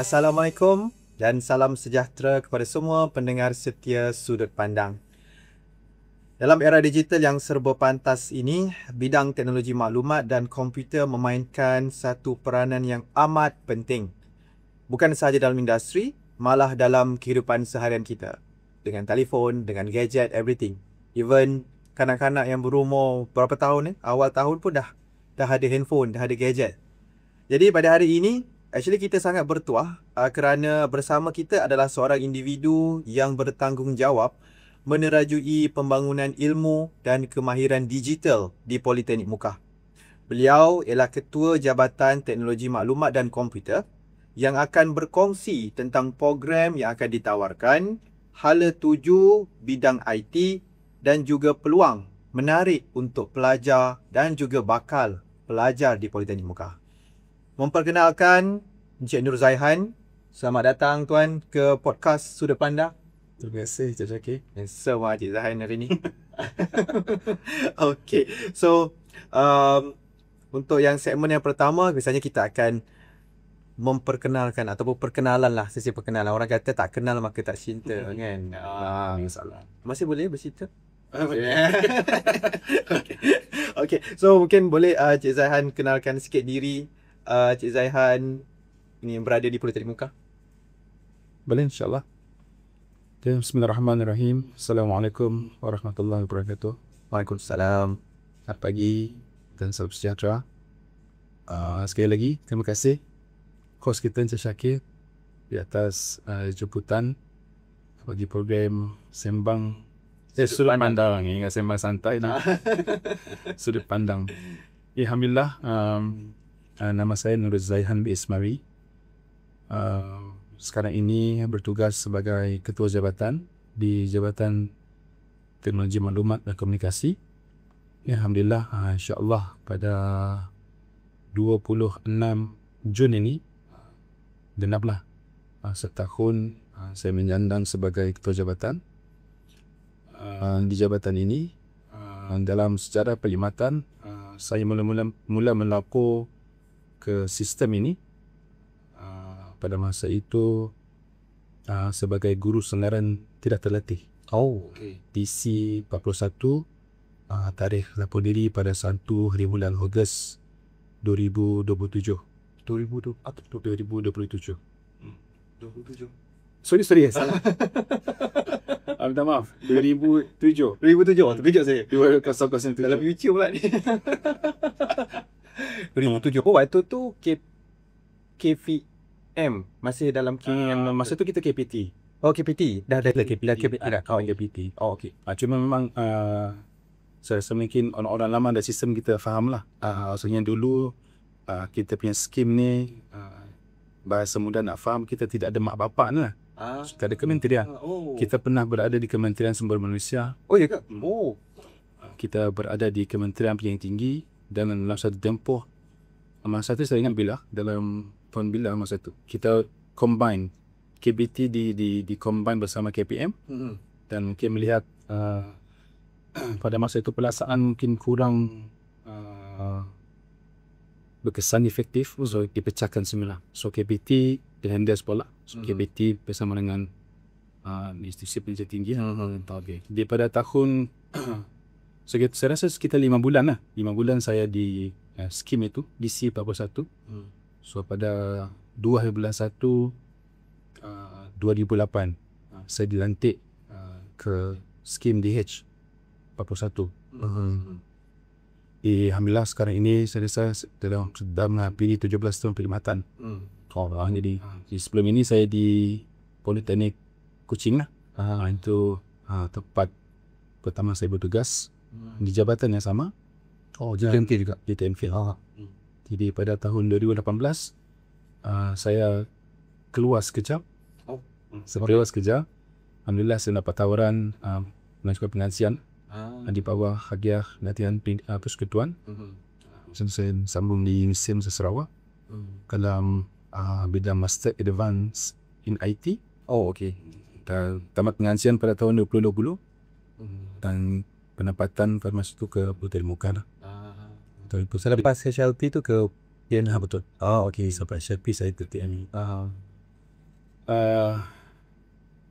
Assalamualaikum dan salam sejahtera kepada semua pendengar setia Sudut Pandang. Dalam era digital yang serba pantas ini, bidang teknologi maklumat dan komputer memainkan satu peranan yang amat penting. Bukan sahaja dalam industri, malah dalam kehidupan seharian kita. Dengan telefon, dengan gadget, everything. Even kanak-kanak yang berumur berapa tahun awal tahun pun dah ada handphone, dah ada gadget. Jadi pada hari ini, actually kita sangat bertuah kerana bersama kita adalah seorang individu yang bertanggungjawab menerajui pembangunan ilmu dan kemahiran digital di Politeknik Mukah. Beliau ialah Ketua Jabatan Teknologi Maklumat dan Komputer yang akan berkongsi tentang program yang akan ditawarkan, hala tuju bidang IT dan juga peluang menarik untuk pelajar dan juga bakal pelajar di Politeknik Mukah. Memperkenalkan Encik Nur Zaihan. Selamat datang tuan ke podcast Sudut Pandang. Terima kasih Cik Syakir. Handsome lah Cik Zaihan hari ni. Okay, so untuk yang segmen yang pertama, biasanya kita akan memperkenalkan ataupun perkenalan lah, sesi perkenalan. Orang kata tak kenal maka tak cinta kan. Masalah. Masih boleh bercinta? Okay, so mungkin boleh Cik Zaihan kenalkan sikit diri. Cik Zaihan ini yang berada di Politeknik Mukah. Boleh insyaAllah. Okay, Bismillahirrahmanirrahim. Assalamualaikum warahmatullahi wabarakatuh. Waalaikumsalam. Selamat pagi dan salam sejahtera. Sekali lagi terima kasih host kita Encik Syakir di atas jemputan bagi program Sembang Sudut Pandang. Ingat sembang santai lah. Sudut Pandang. Alhamdulillah. Nama saya Nur Zaihan bin Ismail. Sekarang ini bertugas sebagai Ketua Jabatan di Jabatan Teknologi Maklumat dan Komunikasi. Alhamdulillah, insyaAllah pada 26 Jun ini, genaplah setahun saya menyandang sebagai Ketua Jabatan. Di jabatan ini, dalam sejarah perkhidmatan, saya mula melapor ke sistem ini pada masa itu sebagai guru senaran tidak terlatih. DC 41, tarikh lapor diri pada 1 hari bulan Ogos 2027. 2027. Sorry, salah. Minta maaf. 2007. Terkejut saya. 2007. Dalam YouTube pula ni. 2007 pun waktu tu KVM masih dalam Masa tu kita KPT. Oh KPT dah KPT dah. KPT. Okey. Cuma memang saya rasa mungkin orang-orang lama ada sistem kita faham lah. Maksudnya dulu kita punya skim ni bahasa mudah nak faham, kita tidak ada mak bapak ni lah. Kita ada kementerian. Kita pernah berada di Kementerian Sumber Manusia. Oh ya ke? Kita berada di Kementerian Pendidikan Tinggi dan dalam satu tempoh masa tu saya ingat bila dalam tahun bila masa tu kita combine KBT di combine bersama KPM dan mungkin melihat pada masa itu pelaksanaan mungkin kurang berkesan efektif, so dipecahkan semula. So KBT dihandle sekolah, so KBT bersama dengan institusi pendidikan tinggi. Di pada tahun saya rasa sekitar 5 bulan lah. 5 bulan saya di skim itu, DC 41. So pada 2 hari bulan 1 2008 saya dilantik ke skim DH 41. Alhamdulillah sekarang ini saya rasa dalam menghampiri 17 tahun perkhidmatan. Jadi sebelum ini saya di Politeknik Kuching lah. Itu tempat pertama saya bertugas di jabatan yang sama. Di TMK juga. Di TMK. Jadi pada tahun 2018 saya keluar sekejap. Keluar sekejap. Alhamdulillah saya dapat tawaran melanjutkan pengasian di bawah Hagiah Latihan Persekutuan. Saya sambung di Universiti Sarawak dalam bidang Master Advance in IT. Tamat pengasian pada tahun 2020 dan pendapatan pada masa itu ke Politeknik Mukah lah. Selepas HLP tu ke Ya, betul. Oh okey. Sampai HLP saya ke TME.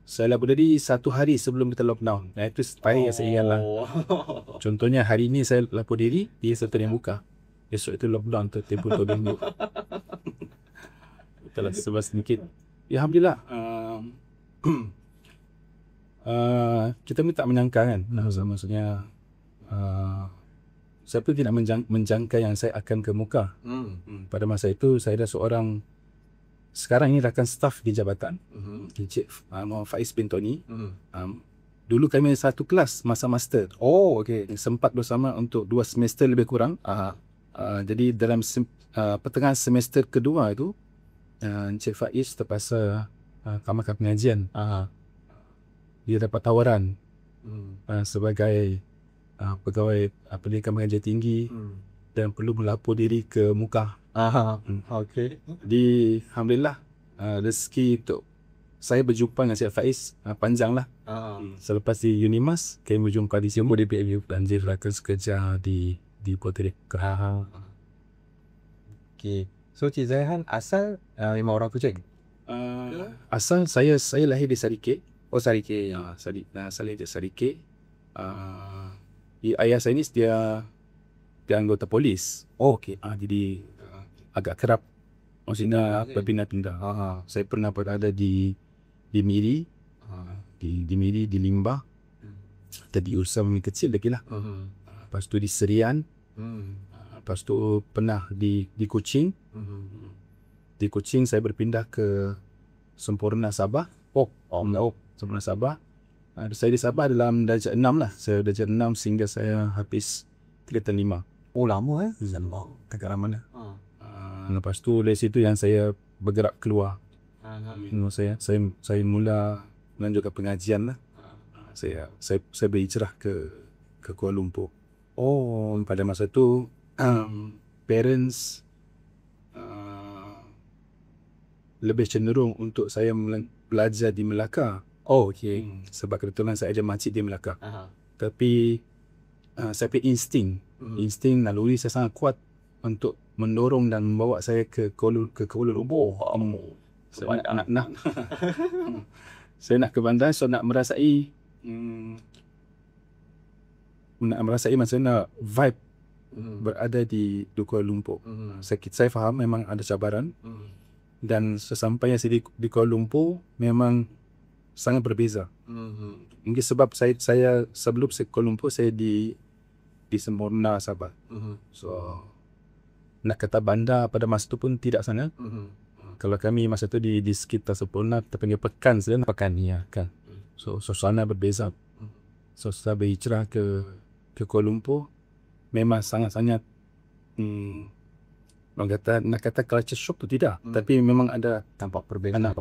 saya lapor tadi 1 hari sebelum kita lockdown. Itu yang saya ingat lah. Contohnya hari ni saya lapor diri, dia Saturday yang buka. Esok itu lockdown tempoh 2 minggu. Itulah sebab sedikit. Ya, Alhamdulillah. Kita pun tak menyangka kan. Maksudnya saya pun tidak menjangka yang saya akan ke muka. Pada masa itu saya dah seorang, sekarang ini rakan staf di jabatan, Encik Faiz bin Tony. Dulu kami satu kelas masa master. Sempat bersama untuk 2 semester lebih kurang. Jadi dalam pertengahan semester kedua itu, Encik Faiz terpaksa tamatkan pengajian. Dia dapat tawaran sebagai pegawai pendidikan mengajar tinggi dan perlu melapor diri ke muka. Jadi Alhamdulillah, rezeki untuk saya berjumpa dengan Encik Faiz panjang lah. Selepas di Unimas, kami berjumpa di Singapura di PMU dan dia rakan sekerja di Puerto Rico. So Cik Zaihan asal memang orang Kuching? Asal saya lahir di Sarike. Sarike. Saya lahir di Sarike. Ayah saya ni dia anggota polis. Jadi agak kerap maksudnya berpindah-pindah. Saya pernah berada di Miri, di Miri, di Limbah, dan di Ursam kecil lagi lah. Lepas tu di Serian, lepas tu pernah di Kuching. Di Kuching saya berpindah ke Sempurna Sabah. Sempurna Sabah. Saya di Sabah dalam darjah 6 lah. Saya darjah 6 sehingga saya habis tingkatan 5. Lama Agak lama lah. Lepas tu dari situ yang saya bergerak keluar. Saya mula melanjutkan pengajian lah. Saya berhijrah ke Kuala Lumpur. Pada masa tu parents lebih cenderung untuk saya belajar di Melaka. Sebab kebetulan saya ada makcik di Melaka. Tapi saya punya insting naluri saya sangat kuat untuk mendorong dan membawa saya ke Kuala Lumpur. Saya saya nak ke bandar, so nak merasai maksudnya vibe berada di Kuala Lumpur. Saya faham memang ada cabaran, dan sesampainya saya di Kuala Lumpur memang sangat berbeza. Mungkin sebab saya sebelum saya Kuala Lumpur saya di Sempurna Sabah. So nak kata bandar pada masa tu pun tidak sangat. Kalau kami masa tu di sekitar Sempurna kita panggil pekan saja. Kan. So suasana berbeza. So saya berhijrah ke Kuala Lumpur memang sangat-sangat nak kata culture shock tu tidak, tapi memang ada nampak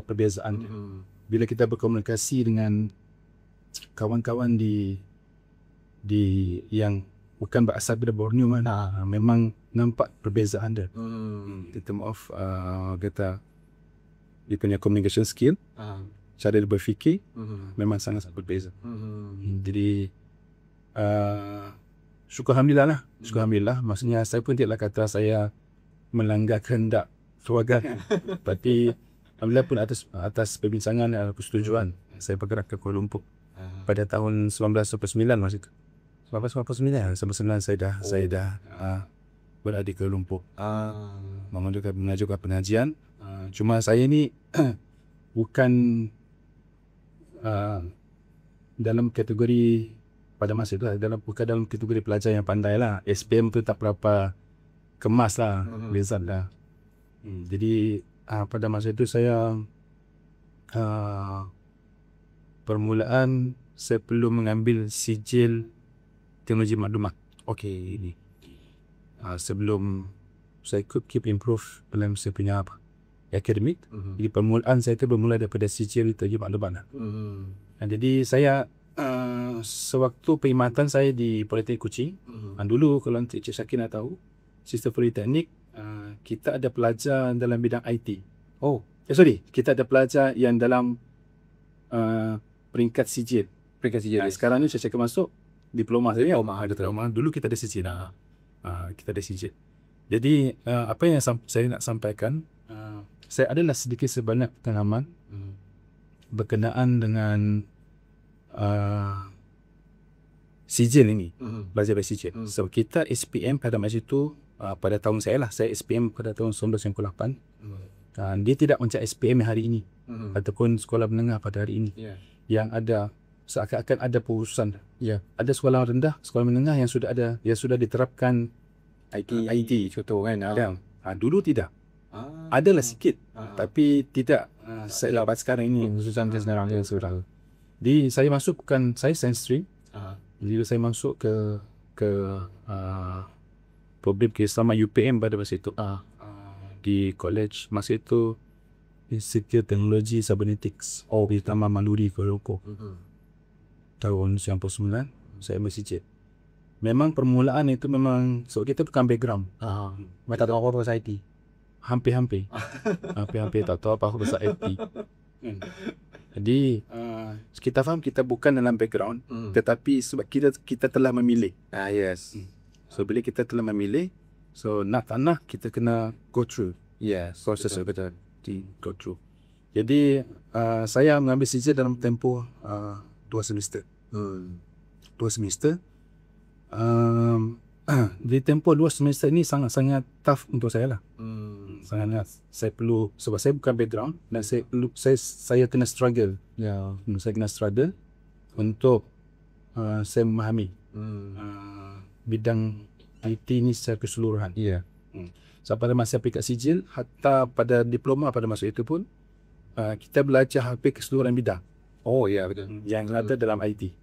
perbezaan. Bila kita berkomunikasi dengan kawan-kawan di yang bukan berasal dari Borneo, memang nampak perbezaan dia. In term of kata dia punya communication skill, cara dia berfikir memang sangat berbeza. Jadi syukur Alhamdulillah lah. Maksudnya saya pun tidaklah kata saya melanggar kehendak keluarga, tapi Alhamdulillah pun atas perbincangan dan persetujuan saya bergerak ke Kuala Lumpur pada tahun 1999 masa itu. 1999 saya dah berada di Kuala Lumpur. Mengajukan pengajian. Cuma saya ni bukan dalam kategori pada masa itu bukan dalam kategori pelajar yang pandai lah. SPM tu tak berapa kemas lah, result lah. Jadi pada masa itu saya permulaan saya perlu mengambil sijil teknologi maklumat. Sebelum saya keep improve dalam saya punya akademik. Jadi permulaan saya itu bermula daripada sijil teknologi maklumat. Jadi saya sewaktu perkhidmatan saya di Politeknik Kuching, dulu kalau Encik Syakir nak tahu, sistem politeknik kita ada pelajar dalam bidang IT. Kita ada pelajar yang dalam peringkat sijil. Sekarang ni saya masuk diploma saya. Dulu kita ada sijil. Kita ada sijil. Jadi apa yang saya nak sampaikan, saya adalah sedikit sebanyak pengalaman berkenaan dengan sijil ini, belajar dari sijil. So kita SPM pada masa itu, pada tahun saya lah, saya SPM pada tahun 1998. Dia tidak macam SPM yang hari ini ataupun sekolah menengah pada hari ini yang ada seakan-akan ada perusahaan. Ada sekolah rendah, sekolah menengah yang sudah ada, yang sudah diterapkan IT contoh kan. Dulu tidak. Adalah sikit, tapi tidak selepas sekarang ini. Khususan sekarang yang sekarang. Jadi saya masuk, bukan saya science stream. Jadi saya masuk ke program keislaman UPM pada masa itu. Di college masa itu, Institut Teknologi Cybernetics di Taman Maluri, Kuala Lumpur. Tahun 99 saya bersijil. Memang permulaan itu memang, so kita bukan background. Mereka tak tahu apa pasal IT. Hampir-hampir tak tahu apa pasal IT. Jadi kita faham kita bukan dalam background, tetapi sebab kita telah memilih. So bila kita telah memilih, so nak tak nak kita kena go through. Proses betul. Go through. Jadi saya mengambil sijil dalam tempoh 2 semester. 2 semester. Di tempoh 2 semester ni sangat-sangat tough untuk saya lah. Sangat, saya perlu, sebab saya bukan background dan saya kena struggle. Saya kena struggle untuk saya memahami bidang IT ni secara keseluruhan. So pada masa aplikasi sijil, hatta pada diploma pada masa itu pun kita belajar hampir keseluruhan bidang. Betul. Yang ada dalam IT.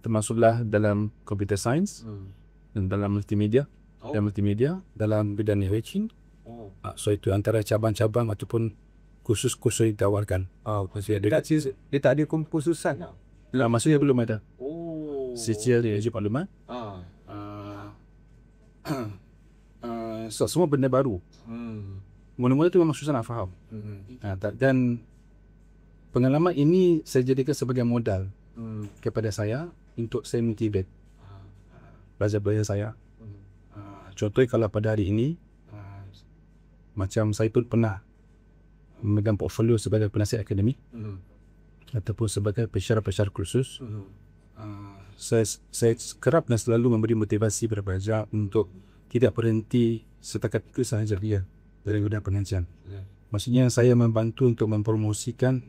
Termasuklah dalam computer science, dan dalam multimedia, dalam bidang networking. So itu antara cabang-cabang ataupun kursus-kursus yang ditawarkan. Dia tak ada khususan. Maksudnya belum ada. Sijil teknologi maklumat. So semua benda baru. Mula-mula tu memang susah nak faham. Dan pengalaman ini saya jadikan sebagai modal kepada saya untuk saya motivate belajar saya. Contohnya kalau pada hari ini, macam saya pun pernah memegang portfolio sebagai penasihat akademik ataupun sebagai pensyarah kursus. Saya kerap dan selalu memberi motivasi kepada pelajar untuk tidak berhenti setakat itu sahaja dari bidang pengajian. Maksudnya saya membantu untuk mempromosikan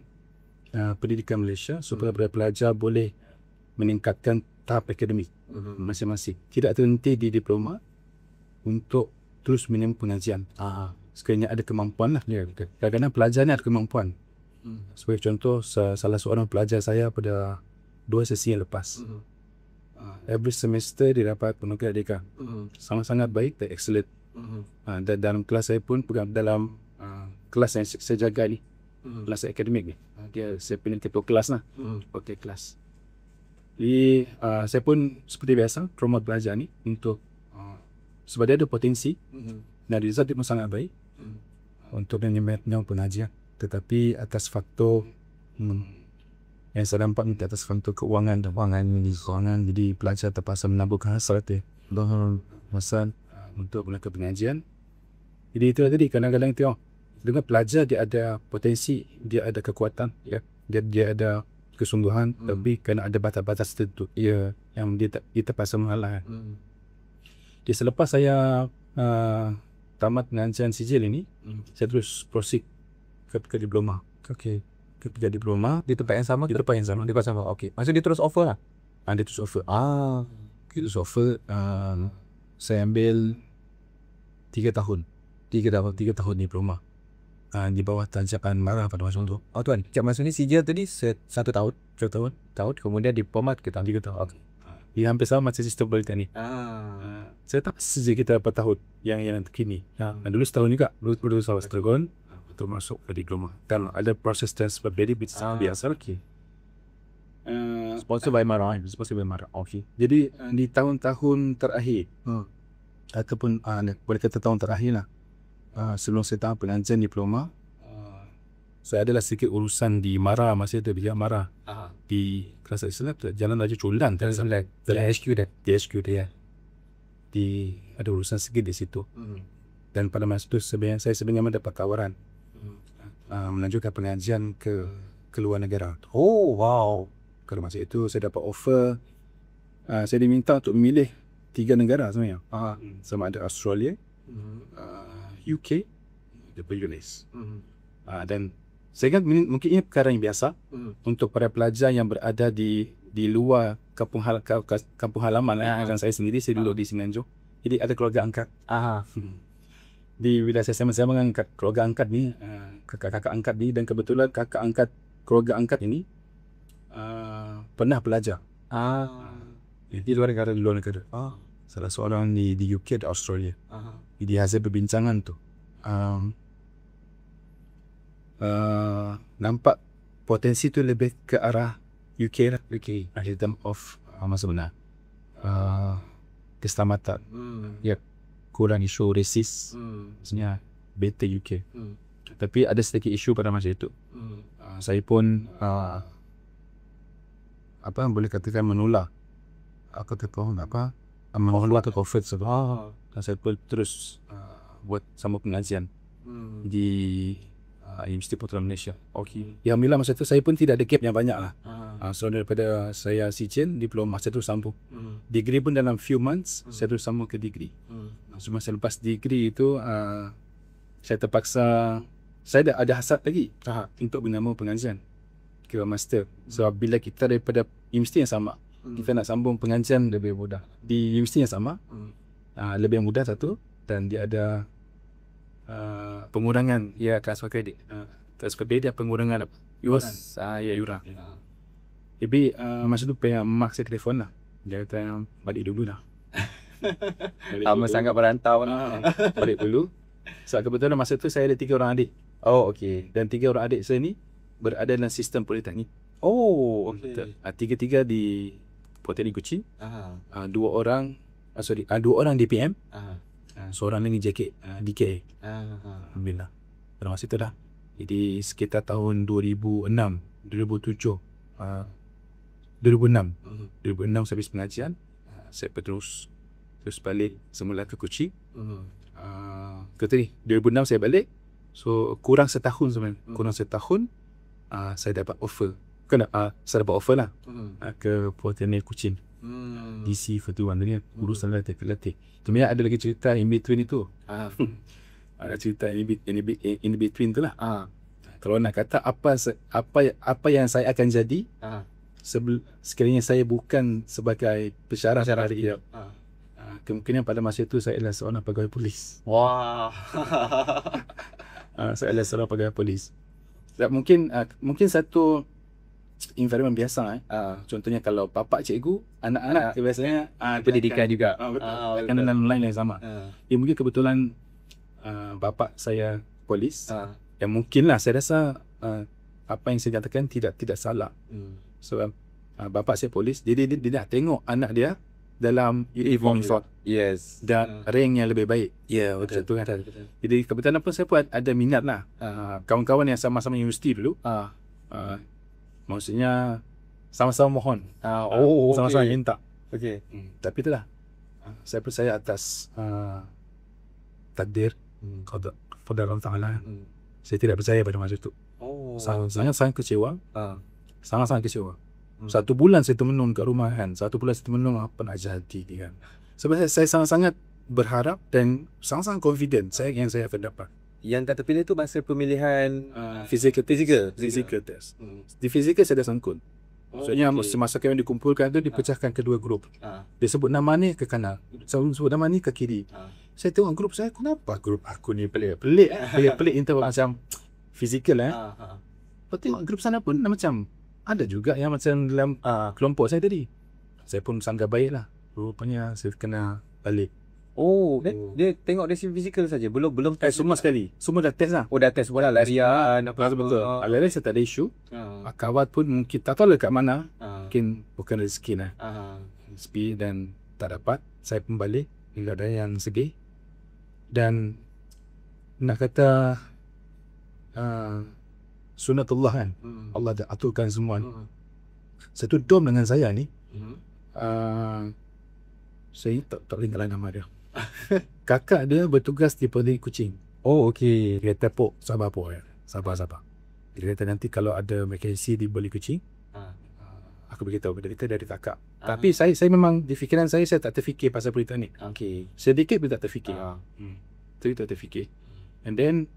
pendidikan Malaysia supaya pelajar boleh meningkatkan tahap akademik masing-masing. Tidak terhenti di diploma untuk terus minum pengajian. Sekiranya ada kemampuan lah. Kadang-kadang pelajar ni ada kemampuan. Sebagai contoh, salah seorang pelajar saya pada 2 sesi yang lepas. Every semester dia dapat penugasan DK. Sangat-sangat baik dan excellent. Dan dalam kelas saya pun, dalam kelas yang saya jaga ni, kelas akademik ni, saya pilih ketua kelas lah. Kelas. Jadi saya pun seperti biasa promote pelajar ni untuk sebab dia ada potensi dan result dia pun sangat baik untuk menyematnya pengajian. Tetapi atas faktor yang saya nampak ni, atas faktor keuangan, jadi pelajar terpaksa menaburkan hasrat masa untuk melakukan pengajian. Jadi itulah tadi, kadang-kadang tengok dengan pelajar dia ada potensi, dia ada kekuatan, dia ada kesungguhan, tapi kena ada batas-batas tertentu yang dia terpaksa mengalah. Jadi selepas saya tamat pengajian sijil ini, saya terus proceed ke diploma. Ke diploma Di tempat yang sama? di tempat yang sama. Maksudnya dia terus offer lah? Dia terus offer. Terus offer. Saya ambil 3 tahun. 3 tahun diploma. Di bawah tanjakan Mara pada masa itu. Tuan, maksudnya sijil tadi 1 tahun? 1 tahun, kemudian diploma kita 3 tahun. Ia hampir sama macam sistem politeknik. Saya tak sejak kita berapa tahun yang terkini. Dulu setahun juga, dulu setahun untuk masuk ke diploma. Dan ada proses transfer biasa. Sponsor by Mara. Jadi di tahun-tahun terakhir, ataupun boleh kata tahun terakhir lah, sebelum saya tamat pengajian diploma, saya adalah sedikit urusan di Mara, masih ada pihak Mara di kelas Islam, Jalan Raja Culan, di HQ dia. Ada urusan sedikit di situ. Dan pada masa itu saya sebenarnya mendapat tawaran melanjutkan pengajian ke keluar negara. Oh, wow. Kalau masa itu saya dapat offer, saya diminta untuk memilih 3 negara sebenarnya. Sama ada Australia, UK, dan US. Dan saya ingat mungkin ini perkara yang biasa untuk para pelajar yang berada di luar kampung halaman. Dan saya sendiri, saya duduk di Semenanjung. Jadi ada keluarga angkat. Di wilayah saya sama-sama dengan keluarga angkat ni, kakak angkat ni, dan kebetulan kakak angkat keluarga angkat ini pernah belajar di luar negara. Salah seorang di UK dan Australia. Jadi hasil perbincangan tu nampak potensi tu lebih ke arah UK lah. In term of masa benar keselamatan, ya, kurang isu resis, maksudnya better UK. Tapi ada sedikit isu pada masa itu. Saya pun boleh katakan menular mengeluar ke COVID sebab dan saya pun terus buat sama pengajian di Universiti Putra Malaysia. Ya, alhamdulillah masa itu saya pun tidak ada gap yang banyak lah. So daripada saya CCN diploma, saya terus sambung. Degree pun dalam few months saya terus sambung ke degree. So masa lepas degree itu saya terpaksa, saya dah ada hasrat lagi untuk bernama pengajian ke master. So bila kita daripada universiti yang sama, kita nak sambung pengajian lebih mudah. Di universiti yang sama, lebih mudah satu, dan dia ada pengurangan transfer kredit. Transfer kredit dia pengurangan yuran. Yuran. Tapi masa tu mak saya telefon lah. Dia kata balik dulu lah. Lama sangat berantau lah. Balik dulu. So kebetulan masa tu saya ada 3 orang adik. Oh, okey. Dan 3 orang adik saya ni berada dalam sistem politeknik. Oh, okey. 3 di Politeknik Kuching. 2 orang DPM. Seorang lagi DK. Alhamdulillah. Pada masa itu dah. Jadi sekitar tahun 2006, 2007, 2006 saya habis pengajian. Saya terus balik semula ke Kuching. Kata ni 2006 saya balik. So kurang setahun sebenarnya. Kurang setahun saya dapat offer. Saya dapat offer lah ke Politeknik Kuching. DC Fatuan ni urusan latih. Sebenarnya ada lagi cerita in between itu. Ada cerita in between tu lah. Kalau nak kata apa yang saya akan jadi sekiranya saya bukan sebagai pensyarah hari ini, kemungkinan pada masa itu saya adalah seorang pegawai polis. Wah. Saya adalah seorang pegawai polis. Mungkin satu environment biasa. Contohnya kalau bapa cikgu, anak-anak biasanya pendidikan juga. Kan dalam line yang sama. Mungkin kebetulan bapa saya polis. Yang mungkinlah saya rasa apa yang saya katakan tidak salah. So bapa saya polis, dia nak tengok anak dia dalam uniform. Yes. Dan rank yang lebih baik. Ya, betul. Itu kan. Jadi kebetulan apa saya pun ada minat lah. Kawan-kawan yang sama-sama universiti dulu. Maksudnya sama-sama mohon. Sama-sama minta. Okey. Tapi itulah. Saya percaya atas takdir qada Allah Taala. Saya tidak percaya pada masa itu. Sangat kecewa. Sangat kecewa. 1 bulan saya termenung kat rumah kan. 1 bulan saya termenung apa nak jadi kan. Sebab saya sangat-sangat berharap dan sangat-sangat confident yang saya akan dapat. Yang tak terpilih tu masa pemilihan physical test. Di physical saya dah sangkut. Maksudnya semasa kami dikumpulkan tu dipecahkan ke 2 grup. Dia sebut nama ni ke kanan, sebut nama ni ke kiri. Saya tengok grup saya, kenapa grup aku ni pelik interval macam physical Lepas tengok grup sana pun macam ada juga yang macam dalam kelompok saya tadi. Saya pun sangka baik lah. Rupanya saya kena balik. Dia tengok dari fizikal saja, belum test semua sekali. Semua dah test lah. Dah test semua lah, larian apa. Betul. Larian saya tak ada isu. Kawat pun mungkin tak tahu lah kat mana. Mungkin bukan rezeki lah. Rezeki dan tak dapat. Saya pun balik. Tidak ada yang sedih. Dan nak kata sunatullah kan. Allah dah aturkan semua ni. Satu dom dengan saya ni. Saya tak ingat nama dia. Kakak dia bertugas di Politeknik Kuching. Okey. Dia tepuk sabar. Dia kata nanti kalau ada vacancy di Boli Kuching, aku beritahu kepada kita dari kakak. Tapi saya memang di fikiran saya tak terfikir pasal politeknik. Sedikit pun tak terfikir. Itu tak terfikir. And then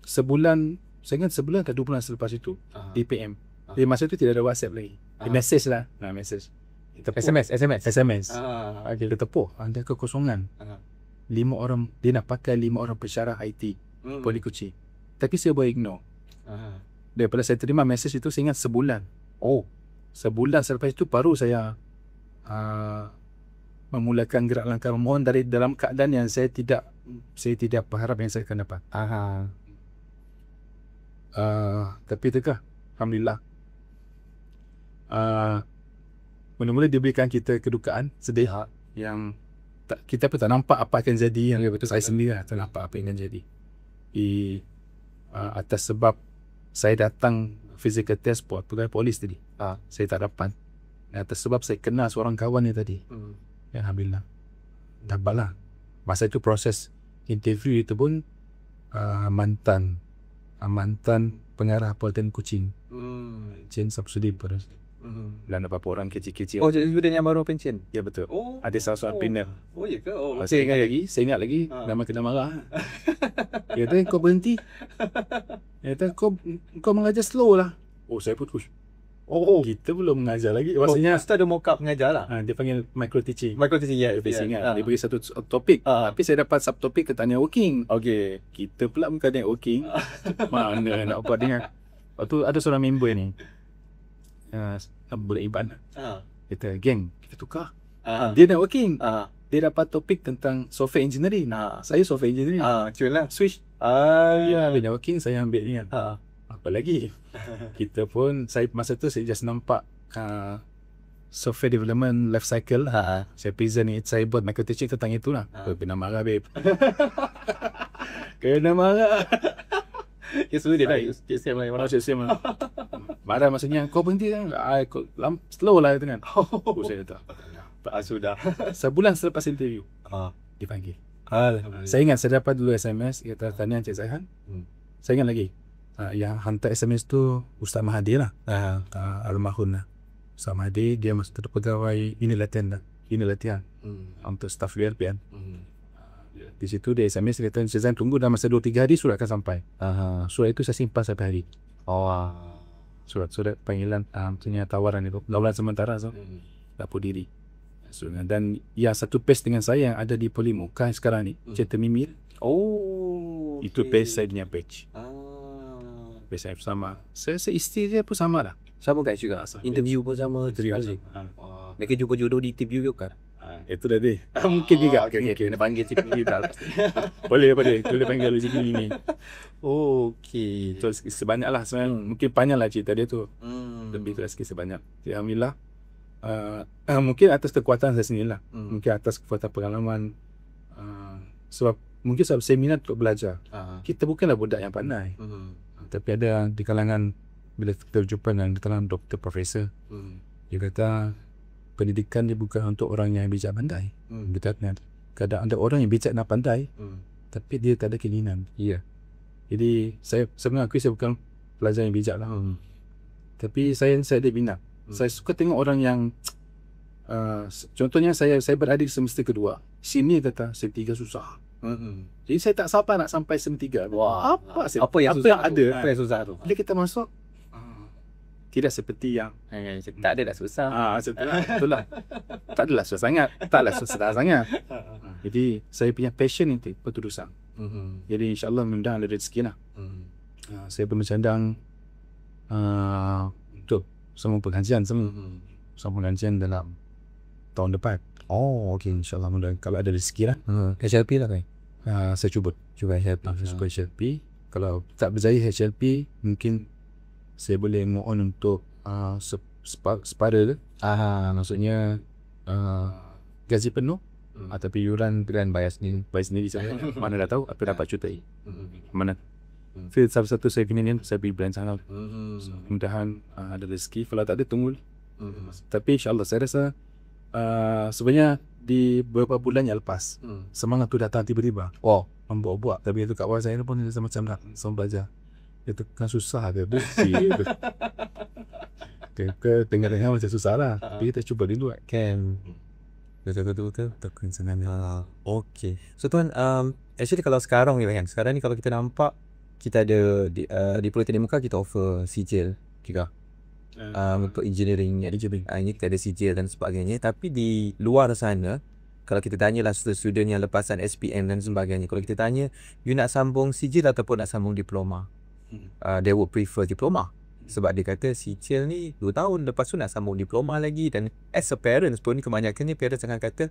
saya ingat sebulan ke 2 bulan selepas itu di PM. Di masa itu tidak ada WhatsApp lagi. Di message lah. Message. SMS. Dia tepuk. Ada kekosongan. 5 orang, dia nak pakai 5 orang pensyarah IT Boli Kuching. Tapi saya boleh ignore. Daripada saya terima message itu, saya ingat sebulan. Sebulan selepas itu baru saya memulakan gerak langkah memohon dari dalam keadaan yang saya tidak berharap yang saya akan dapat. Tapi itukah, alhamdulillah, mula-mula diberikan kita kedukaan sedih yang kita pun tak nampak apa akan jadi. Yang betul, saya sendiri tak nampak apa yang akan jadi. Atas sebab saya datang physical test buat pegawai polis tadi, saya tak dapat. Atas sebab saya kenal seorang kawan ni tadi, alhamdulillah dapatlah. Masa itu proses interview itu pun mantan pengarah Politeknik Kuching, Chin Subsudi pada dan beberapa orang kecil-kecil. Jadi student yang baru pension? Ya betul. Ada salah seorang pindah. Ya ke? Saya ingat lagi nama kena marah. Dia kata kau berhenti. Dia kata kau mengajar slow lah. Saya putus. Kita belum mengajar lagi. Maksudnya Master ada mock-up mengajar lah. dia panggil micro teaching. Ya. Dia ingat. Dia bagi satu topik. Tapi saya dapat subtopik ke networking. Kita pula bukan networking. Mana nak buat dengan. Lepas tu ada seorang member ni, Budak Iban. Kita geng, kita tukar. Dia networking. Dia dapat topik tentang software engineering. Saya software engineering. Cuma lah. Switch. Dia ambil networking, saya ambil ni kan. Apa lagi? Kita pun, masa tu saya just nampak software development life cycle. Saya present ni, saya buat micro teaching tentang itulah. Kena marah babe. Kena marah. Suruh dia lah. CSM lah. Marah maksudnya, kau berhenti kan? Slow lah itu kan. Saya kata Sudah. sebulan selepas interview dipanggil. Saya ingat saya dapat dulu SMS, kata tanya Encik Zaihan. Saya ingat lagi, yang hantar SMS tu Ustaz Mahathir lah, almarhum lah. Ustaz Mahathir, dia masih tetap pegawai ini latihan untuk staff ULP kan. Di situ dia SMS, dia kata Encik Zaihan tunggu dalam masa 2-3 hari surat akan sampai. Surat itu saya simpan sampai hari. Surat panggilan, maksudnya tawaran itu, tawaran sementara dapur diri. Dan yang satu page dengan saya yang ada di Polimuka sekarang ni, Cik Temimil. Itu page saya punya page. Page saya sama. Saya isteri dia pun sama lah. Sama guys juga. Interview pun sama. Mereka jumpa jodoh di interview juga. Itu dah dia. Mungkin juga. Kena panggil Cik Temimil dah. Boleh. Boleh panggil Cik Temimil. So sebanyak lah sebenarnya. Mungkin panjang lah cerita dia tu. Lebih tu sikit sebanyak. Alhamdulillah. Mungkin atas kekuatan saya sendiri lah. Mungkin atas kekuatan pengalaman. Sebab mungkin sebab saya minat untuk belajar. Kita bukanlah budak yang pandai. Tapi ada di kalangan, bila kita berjumpa dengan di kalangan doktor, profesor, dia kata pendidikan dia bukan untuk orang yang bijak pandai. Kadang ada orang yang bijak dan pandai, tapi dia tak ada keinginan. Jadi saya mengakui saya bukan pelajar yang bijak lah. Tapi saya ada minat. Saya suka tengok orang yang contohnya saya berada di semester kedua. Sini kata semester 3 susah. Jadi saya tak sabar nak sampai semester 3. Apa yang ada? Apa yang susah tu? Bila kita masuk, tidak seperti yang tak ada dah susah. Betul lah. Tak adalah susah sangat. Taklah susah sangat. Jadi saya punya passion itu berterusan. Jadi insyaAllah mudah-mudahan ada rezeki lah. Saya bercadang untuk semua pengajian dalam tahun depan. InsyaAllah mudah kalau ada rezeki lah. HLP lah kan? Saya cuba HLP. Kalau tak berjaya HLP, mungkin saya boleh mohon untuk separa. Maksudnya gaji penuh tapi yuran bayar sendiri saya. Mana dah tahu apa dapat cutai. Mana satu saya kena ni, saya pergi berencana. Mudah-mudahan ada rezeki. Kalau tak ada, tunggu. Tapi insyaAllah saya rasa sebenarnya di beberapa bulan yang lepas, semangat tu datang tiba-tiba. Wow. Membuat-buat. Tapi tu kawan saya pun macam nak sama belajar. Itu kan susah dia. Bersih. Tengah-tengah macam susah lah. Tapi kita cuba dulu Kan. Betul. Takkan sebenarnya. Okay. So tuan, actually kalau sekarang ni kan, sekarang ni kalau kita nampak, kita ada di Politeknik Muka kita offer sijil juga. Untuk engineering. Ini kita ada sijil dan sebagainya. Tapi di luar sana, kalau kita tanyalah student yang lepasan SPM dan sebagainya, kalau kita tanya, you nak sambung sijil ataupun nak sambung diploma? They would prefer diploma. Sebab dia kata sijil ni 2 tahun, lepas tu nak sambung diploma lagi. Dan as a parents pun, kebanyakannya parents akan kata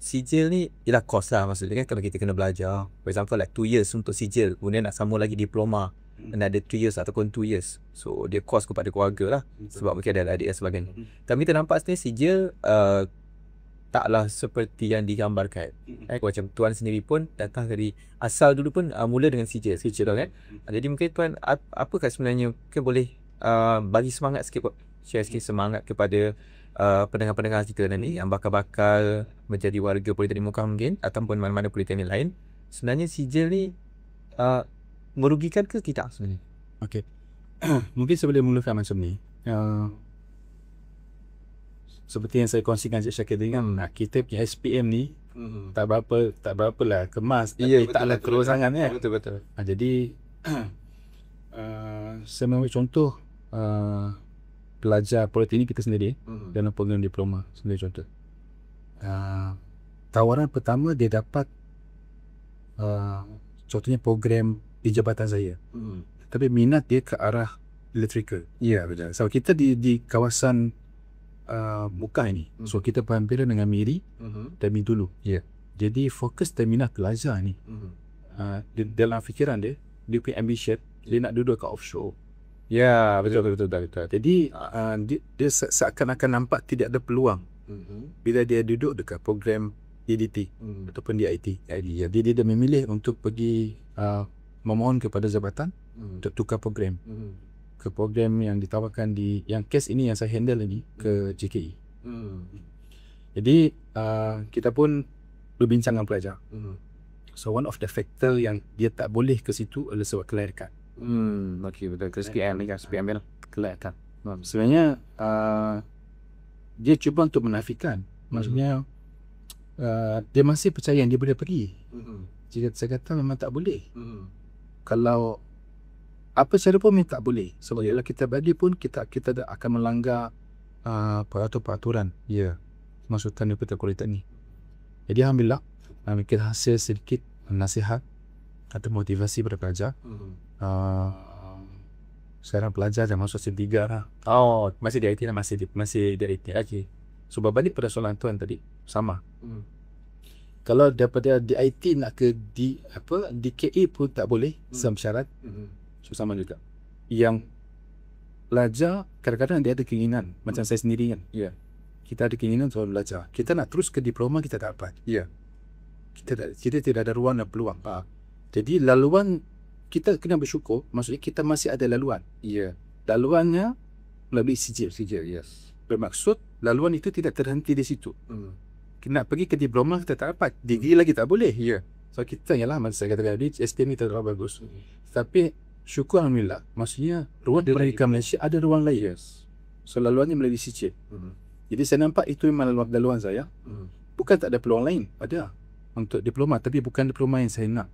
sijil ni ialah cost lah, maksudnya kan, kalau kita kena belajar, for example like 2 years untuk sijil, kemudian nak sambung lagi diploma, another 3 years ataupun 2 years. So dia cost kepada keluarga lah, sebab mungkin ada adik dan sebagainya. Tapi kita nampak sebenarnya sijil taklah seperti yang digambarkan. Macam tuan sendiri pun datang dari asal dulu pun mula dengan sijil kan. Jadi mungkin tuan apakah sebenarnya mungkin boleh bagi semangat sikit, share sikit semangat kepada pendengar-pendengar kita nanti yang bakal menjadi warga Politeknik Muka mungkin, ataupun mana-mana politeknik lain. Sebenarnya sijil ni merugikan ke tidak sebenarnya? Okay. Mungkin sebelum mulakan macam ni, seperti yang saya kongsikan Cik Syakir tadi kan, kita punya SPM ni tak berapa lah kemas, tapi taklah keluar sangat kan. Betul. Jadi saya mengambil contoh pelajar politeknik kita sendiri dalam program diploma sendiri. Contoh tawaran pertama dia dapat contohnya program di jabatan saya, tapi minat dia ke arah electrical. Ya, betul. So kita di kawasan Muka ini, so kita berhampiran dengan Miri dan Midulu. Jadi fokus terminal pelajar ni, dalam fikiran dia punya ambition, dia nak duduk kat offshore. Ya, betul. Jadi dia seakan-akan nampak tidak ada peluang bila dia duduk dekat program EDT ataupun di IT. Jadi dia memilih untuk pergi memohon kepada jabatan untuk tukar program ke program yang ditawarkan di yang kes ini yang saya handle ini ke JKE. Jadi kita pun berbincang dengan pelajar. So one of the factor yang dia tak boleh ke situ adalah sebab kelaikan. Okay, betul. Ke SPM ni kan, SPM ni kelaikan. Sebenarnya dia cuba untuk menafikan. Maksudnya dia masih percaya yang dia boleh pergi. Jika saya kata memang tak boleh. Kalau apa cara pun memang tak boleh. Sebab kalau kita bagi pun kita akan melanggar peraturan masukan daripada politeknik. Jadi alhamdulillah kita hasil sedikit nasihat atau motivasi pada pelajar. Sekarang pelajar dah masuk SIM 3 lah. Masih di IT lah, masih di IT. Okay. So berbalik pada soalan tuan tadi, sama. Kalau daripada di IT nak ke di KE pun tak boleh, sama syarat. So sama juga. Yang pelajar kadang-kadang dia ada keinginan, macam saya sendiri kan. Kita ada keinginan untuk belajar. Kita nak terus ke diploma, kita tak dapat. Kita tidak ada ruang dan peluang. Jadi laluan kita kena bersyukur, maksudnya kita masih ada laluan. Laluannya melalui sijil. Bermaksud laluan itu tidak terhenti di situ. Nak pergi ke diploma kita tak dapat, degree lagi tak boleh. So kita macam saya kata tadi, SPM ni terlalu bagus. Tapi syukur alhamdulillah, maksudnya ruang pendidikan Malaysia ada ruang lain. So laluannya melalui sijil. Jadi saya nampak itu memang laluan saya. Bukan tak ada peluang lain, ada untuk diploma, tapi bukan diploma yang saya nak.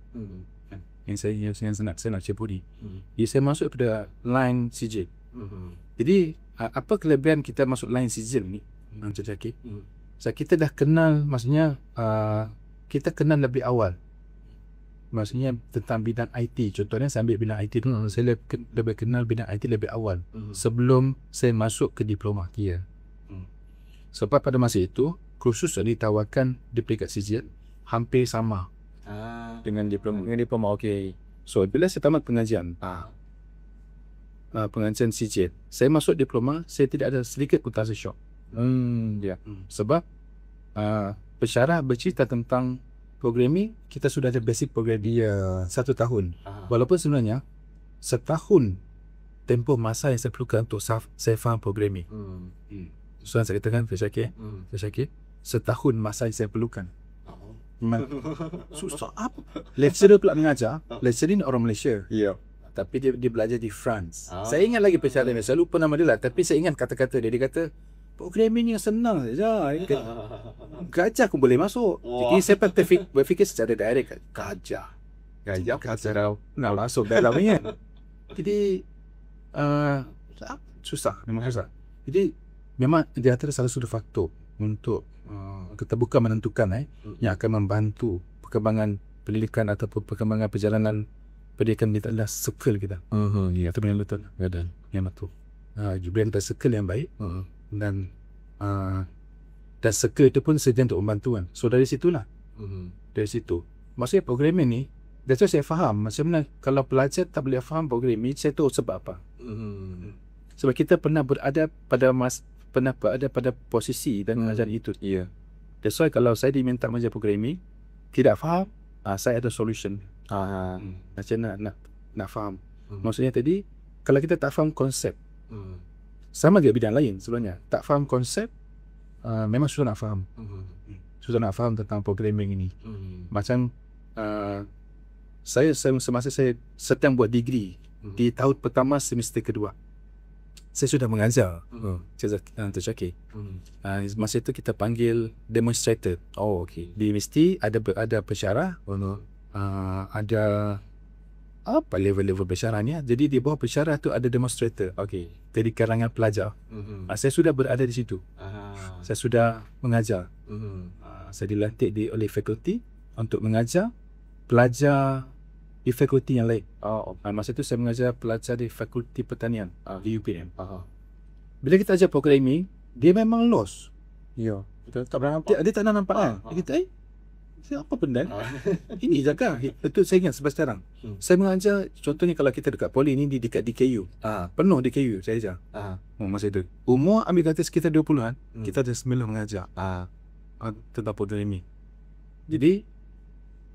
Yang saya nak cepuri. Jadi saya masuk pada line sijil. Jadi apa kelebihan kita masuk line sijil ni? So kita dah kenal, maksudnya kita kenal lebih awal. Maksudnya tentang bidang IT. Contohnya saya ambil bidang IT dulu, saya lebih kenal bidang IT lebih awal sebelum saya masuk ke diploma. Sebab pada masa itu kursus yang ditawarkan di peringkat sijil hampir sama dengan diploma. Okay. So bila saya tamat pengajian pengajian sijil, saya masuk diploma, saya tidak ada sedikit pun rasa syok. Sebab pensyarah bercerita tentang programming, kita sudah ada basic program dia 1 tahun. Walaupun sebenarnya setahun tempoh masa yang saya perlukan untuk saya faham programming. So saya katakan Syakir, setahun masa yang saya perlukan. Memang susah apa? Lecturer pula mengajar, lecturer ni orang Malaysia. Ya. Tapi dia belajar di France. Saya ingat lagi percakapan dia, saya lupa nama dia lah, tapi saya ingat kata-kata dia. Dia kata, programming yang senang saja. Gajah pun boleh masuk. Jadi saya berfikir secara direct, gajah nak masuk dalam ni kan. Jadi susah, memang susah. Jadi memang di antara salah satu faktor untuk kita bukan menentukan yang akan membantu perkembangan pendidikan ataupun perkembangan perjalanan pendidikan kita adalah circle kita. Ya. Itu benar betul. Yang betul. Juga antara circle yang baik dan circle itu pun sedia untuk membantu kan. So dari situlah. Dari situ. Maksudnya programming ni, that's why saya faham macam mana kalau pelajar tak boleh faham programming, saya tahu sebab apa. Sebab kita pernah berada pada posisi dan mengajar itu. Ya. That's why kalau saya diminta mengajar programming, tidak faham, saya ada solution. Macam mana nak faham. Maksudnya tadi, kalau kita tak faham konsep, sama juga bidang lain sebenarnya. Tak faham konsep, memang susah nak faham. Susah nak faham tentang programming ini. Macam semasa saya sedang buat degree di tahun pertama semester kedua, saya sudah mengajar untuk Syakir. Masa itu kita panggil demonstrator. Dia mesti ada pensyarah, ada apa level-level pensyarahnya. Jadi di bawah pensyarah tu ada demonstrator. Dari kalangan pelajar. Saya sudah berada di situ. Saya sudah mengajar. Saya dilantik oleh fakulti untuk mengajar pelajar di fakulti yang lain. Masa itu saya mengajar pelajar di fakulti pertanian di UPM. Bila kita ajar programming, dia memang lost. Ya. Betul. Tak pernah nampak. Dia tak nak nampak kan. Dia kata, apa benda? Ini jaga. Betul, saya ingat sampai sekarang. Saya mengajar, contohnya kalau kita dekat poli ni, di dekat DKU. Penuh DKU saya ajar. Masa itu. Umur ambil kata sekitar 20-an, kita dah semula mengajar tentang programming. Jadi,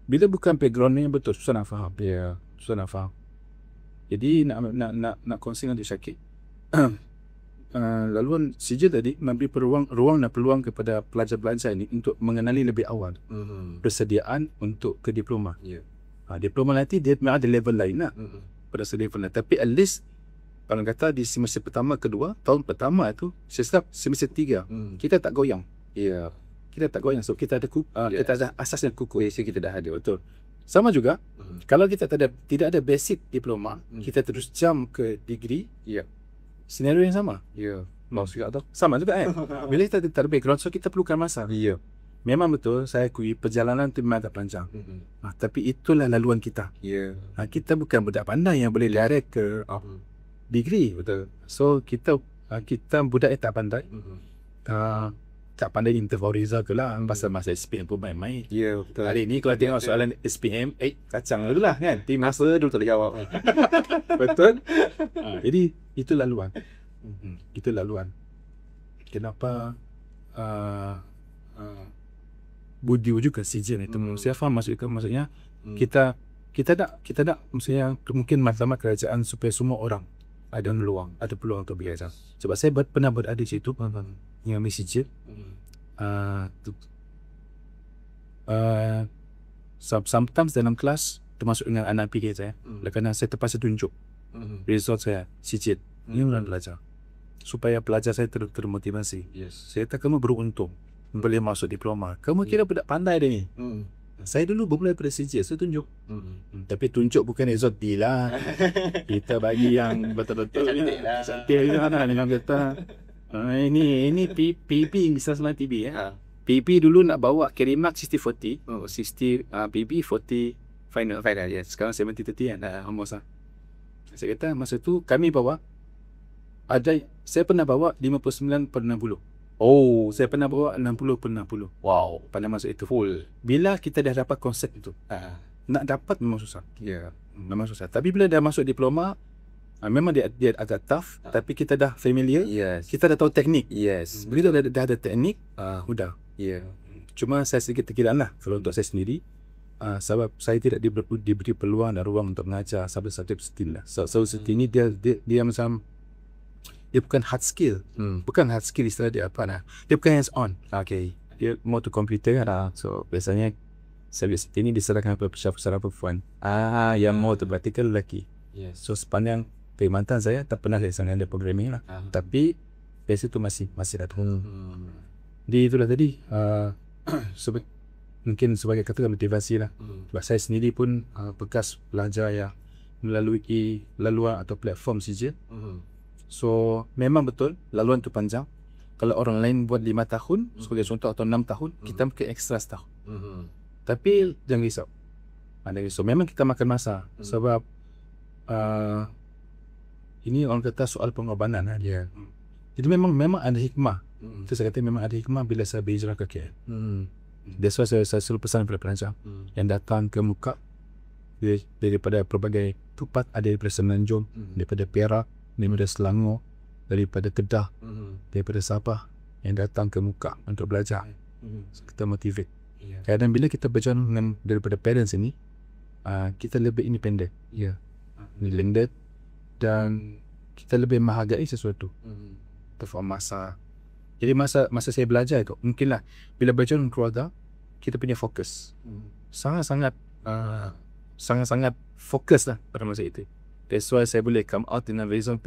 bila bukan background ni betul, susah nak faham. Ya. Susah nak faham. Jadi, nak kongsi dengan Syakir. Laluan sijil tadi memberi ruang dan peluang kepada pelajar-pelajar ini untuk mengenali lebih awal persediaan untuk ke diploma. Diploma nanti dia memang ada level lain lah pada level lain. Tapi at least kalau kata di semester pertama, kedua, tahun pertama itu semester 3 kita tak goyang. Kita tak goyang. So kita ada kita ada asas yang kukuh. Basic kita dah ada. Betul. Sama juga kalau kita tidak ada basic diploma, kita terus jump ke degree. Senario yang sama. Lost juga tu. Sama juga kan. Bila kita tak ada background, so kita perlukan masa. Memang betul, saya akui perjalanan itu memang tak panjang. Tapi itulah laluan kita. Kita bukan budak pandai yang boleh direct ke degree. Betul. So kita budak yang tak pandai. Tak pandai interview ke lah. Pasal masa SPM pun main-main. Betul. Hari ni kalau tengok soalan SPM, kacang dulu lah kan. Tim masa dulu tak boleh jawab. Betul. Jadi itu laluan. Itu laluan. Kenapa Budi juga sijil itu saya faham maksudnya kita nak maksudnya mungkin matlamat kerajaan supaya semua orang ada peluang untuk belajar. Sebab saya pernah berada di situ yang sijil. Sometimes dalam kelas termasuk dengan anak PK saya, kerana saya terpaksa tunjuk result saya sijil. Ini orang belajar supaya pelajar saya termotivasi. Saya kata kamu beruntung boleh masuk diploma. Kamu kira budak pandai dia ni. Saya dulu bermula pada sijil, saya tunjuk. Tapi tunjuk bukan result D lah. Kita bagi yang betul-betul cantik lah dengan kata ini PP misal selain TB PP dulu nak bawa carry mark 60-40 PP 40 final sekarang 70-30 kan almost lah. Saya kata masa tu kami bawa saya pernah bawa 59/60. Saya pernah bawa 60/60. Wow. Pada masa itu full. Bila kita dah dapat konsep itu, nak dapat memang susah. Memang susah. Tapi bila dah masuk diploma, memang dia agak tough, tapi kita dah familiar. Kita dah tahu teknik. Begitu dah ada teknik, udah. Cuma saya sedikit terkira lah kalau untuk saya sendiri. Sebab saya tidak diberi peluang dan ruang untuk mengajar subjek seperti lah. So seperti ini dia macam dia bukan hard skill. Bukan hard skill istilah dia apa lah. Dia bukan hands on. dia more to computer kan. So biasanya subjek ini diserahkan kepada pesara perempuan. Yang more to practical lelaki. Yes. So sepanjang perkhidmatan saya tak pernah saya sangat ada programming lah. Tapi biasa tu masih ada. Di itulah tadi mungkin sebagai kata motivasi lah. Sebab saya sendiri pun bekas pelajar yang melalui laluan atau platform CJ. So memang betul laluan tu panjang. Kalau orang lain buat 5 tahun sebagai contoh atau 6 tahun, kita mungkin ekstra setahun. Tapi jangan risau. Memang kita makan masa sebab ini orang kata soal pengorbanan lah dia. Jadi memang ada hikmah. Itu saya kata memang ada hikmah bila saya berhijrah ke KL. That's why saya selalu pesan kepada pelajar yang datang ke Muka daripada pelbagai tempat, ada daripada Semenanjung, daripada Perak, daripada Selangor, daripada Kedah, daripada Sabah, yang datang ke Muka untuk belajar. So, kita motivate. Dan bila kita berjalan dengan daripada parents ini, kita lebih independent, landed, dan kita lebih menghargai sesuatu. Terfaham masa. Jadi masa saya belajar itu, mungkinlah bila berjalan keluarga, kita punya fokus sangat-sangat fokus lah pada masa itu. That's why saya boleh come out dengan result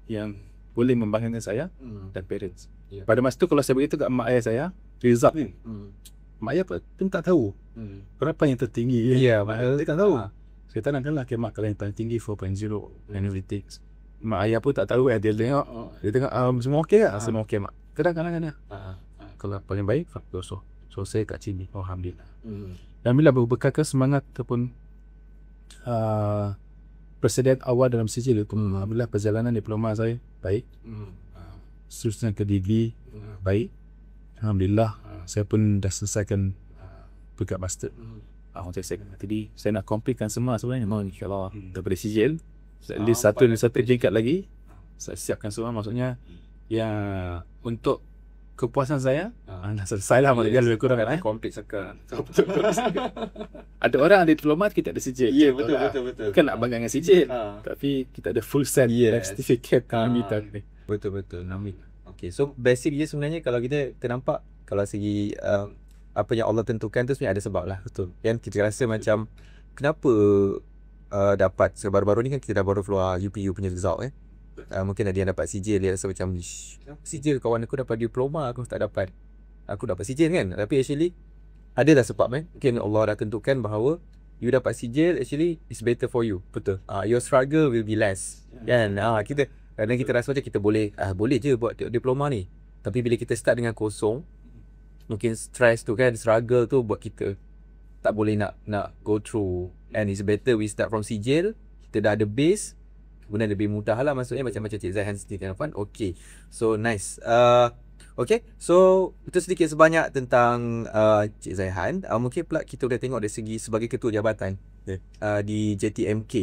yang boleh membanggakan saya dan parents. Pada masa tu kalau saya beritahu kat mak ayah saya result ni, mak ayah pun tak tahu berapa yang tertinggi. Mak ayah dia tak tahu. Saya tanyakanlah ke mak kalau yang paling tinggi 4.0 and everything. Mak ayah pun tak tahu. Dia tengok semua okey tak? Semua okey mak. Kadang-kadang kalau paling baik so saya kat sini, alhamdulillah. Dan bila berbekalkan semangat ataupun persediaan awal dalam sijil itu, alhamdulillah perjalanan diploma saya baik. Seterusnya ke degree baik. Alhamdulillah saya pun dah selesaikan peringkat master. Jadi saya nak completekan semua sebenarnya. InsyaAllah daripada sijil at least satu tingkat lagi saya siapkan semua. Maksudnya untuk kepuasan saya dah selesai lah. Maksudnya lebih kurang kan complete sekarang. Ada orang ada diplomat, kita ada sijil. Betul. Kan nak bangga dengan sijil, tapi kita ada full set certificate kami tadi. Betul. Okay, so basic dia sebenarnya kalau kita nampak kalau segi apa yang Allah tentukan tu sebenarnya ada sebab lah. Betul. Yang kita rasa macam kenapa dapat baru-baru ni kan kita dah baru keluar UPU punya result mungkin ada yang dapat sijil, dia rasa macam sijil kawan aku dapat diploma, aku tak dapat. Aku dapat sijil kan, tapi actually ada dah sebab mungkin Allah dah tentukan bahawa you dapat sijil actually is better for you. Betul. Your struggle will be less. Kan? Kadang kita rasa macam kita boleh je buat diploma ni. Tapi bila kita start dengan kosong, mungkin stress tu kan, struggle tu buat kita tak boleh nak go through. And it's better we start from sijil, kita dah ada base, kemudian lebih mudah lah. Maksudnya macam Cik Zaihan sendiri kan. Okay, so nice. Okay, so itu sedikit sebanyak tentang Cik Zaihan. Mungkin pula kita boleh tengok dari segi sebagai ketua jabatan di JTMK.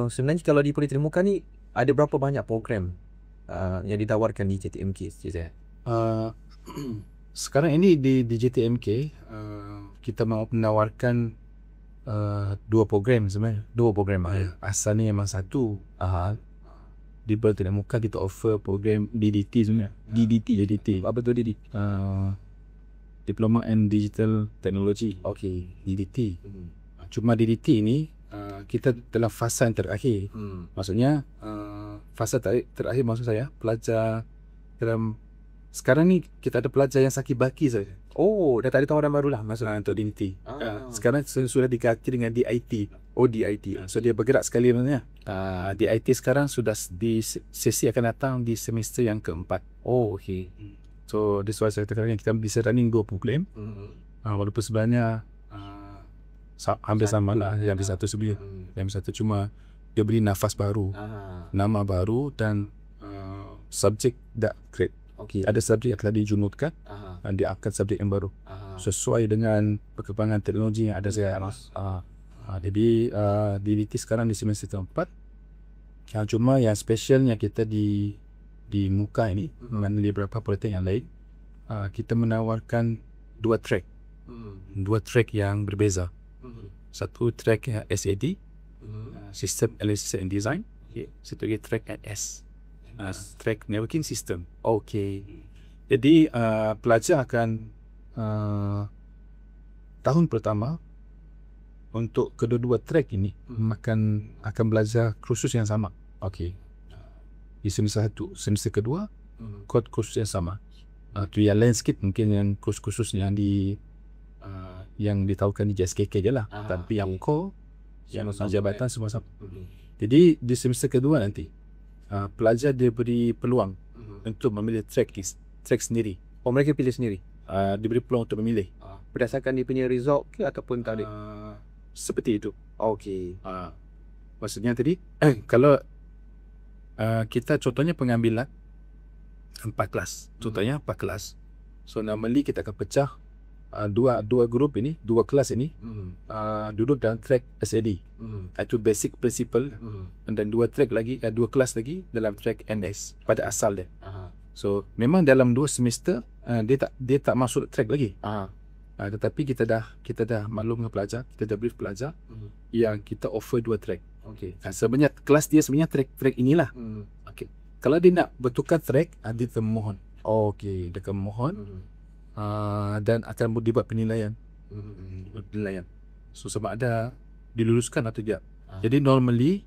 Sebenarnya kalau di Politeknik Muka ni ada berapa banyak program yang ditawarkan di JTMK, Cik Zaihan? Sekarang ini di JTMK kita mahu menawarkan 2 program sebenarnya. 2 program asalnya memang satu. Di Politeknik Muka kita offer program DDT sebenarnya. DDT. Apa tu DDT? Diploma in Digital Technology. Okay. DDT. Cuma DDT ini kita dalam fasa yang terakhir. Maksudnya fasa terakhir maksud saya pelajar dalam sekarang ni kita ada pelajar yang sakit baki saja. Oh, dah tak ada tawaran baru lah maksudnya untuk DDT. Sekarang sudah diganti dengan DIT. DIT. So dia bergerak sekali sebenarnya. DIT sekarang sudah di sesi akan datang di semester yang keempat. Okay. So this was saya katakan kita bisa running 2 program. Walaupun sebenarnya hampir sama lah yang di satu sebelum. Yang satu cuma dia beri nafas baru, nama baru dan subjek dah create. Okay. Ada subjek yang telah dijunutkan dan diangkat subjek yang baru sesuai dengan perkembangan teknologi yang ada sekarang. Jadi DDT sekarang di semester keempat. Cuma yang specialnya kita di Muka ini dengan beberapa politeknik yang lain, kita menawarkan 2 track. 2 track yang berbeza. Satu track SAD, System Analysis and Design. Satu lagi track NS, Track Networking System. Okay. Jadi pelajar akan tahun pertama untuk kedua-dua track ini akan belajar kursus yang sama. Okey. Di semester 1, semester kedua kursus yang sama. Tu yang lain sikit mungkin yang kursus yang ditahukan di JSKK je lah. Tapi yang core, yang jabatan semua sama. Jadi di semester kedua nanti pelajar diberi peluang untuk memilih track sendiri. Oh, mereka pilih sendiri Diberi peluang untuk memilih. berdasarkan dia punya result ke ataupun tak ada? Seperti itu. Okey. Maksudnya tadi kalau kita contohnya pengambilan 4 kelas. Contohnya 4 kelas. So normally kita akan pecah dua grup ini, dua kelas ini duduk dalam track SAD. Itu basic principle. Dan dua kelas lagi dalam track NS pada asal dia. So memang dalam 2 semester dia tak masuk track lagi. Tetapi kita dah maklum dengan pelajar, kita dah brief pelajar yang kita offer 2 track. Okey. Sebenarnya kelas dia sebenarnya track inilah. Okey. Kalau dia nak bertukar track, dia termohon. Okey. Dia akan mohon dan akan dibuat penilaian. Penilaian. So sama ada diluluskan atau tidak. Jadi normally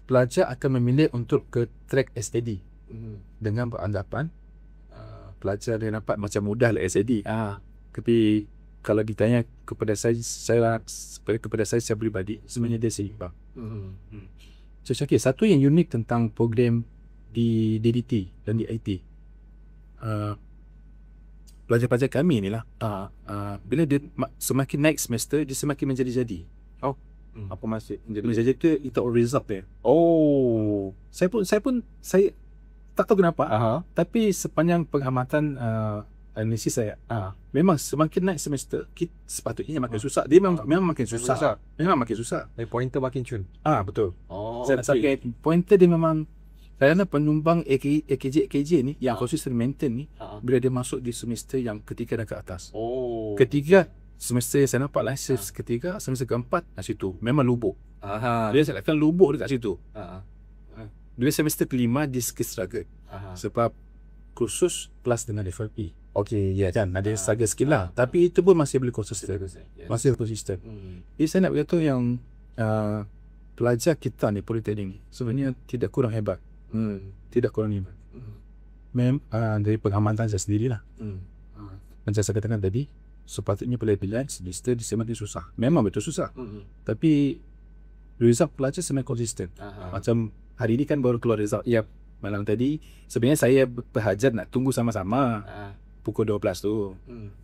pelajar akan memilih untuk ke track SAD dengan beranggapan pelajar dia nampak macam mudah lah SAD. Tapi kalau ditanya kepada saya pribadi, sebenarnya dia seimbang. So Syakir, satu yang unik tentang program di DDT dan di IT, pelajar-pelajar kami ni lah, bila dia semakin naik semester, dia semakin menjadi-jadi. Apa maksud? Menjadi itu result dia. Saya tak tahu kenapa. Tapi sepanjang pengamatan analisis saya, memang semakin naik semester, sepatutnya makin susah. Dia memang makin susah. Memang makin susah. Pointer makin cun. Betul. Saya pointer dia memang, kerana penyumbang AKJ ni yang konsisten maintain ni, bila dia masuk di semester yang ketiga dan ke atas. Ketiga semester yang saya nampak lah, ketiga semester keempat situ memang lubuk. Dia saya katakan lubuk dekat situ. Bila semester kelima dia sikit struggle. Sebab kursus plus dengan FRP. Okey, yes. Kan ada struggle sikit lah. Tapi itu pun masih boleh konsisten. Masih konsisten. Jadi saya nak berkata yang pelajar kita ni, politeknik ni, sebenarnya tidak kurang hebat. Tidak kurang hebat. Dari pengamatan saya sendirilah. Macam saya katakan tadi, sepatutnya pilihan semester di semakin susah. Memang betul susah. Tapi result pelajar semakin konsisten. Macam hari ni kan baru keluar result. Malam tadi sebenarnya saya berhajat nak tunggu sama-sama pukul 12 tu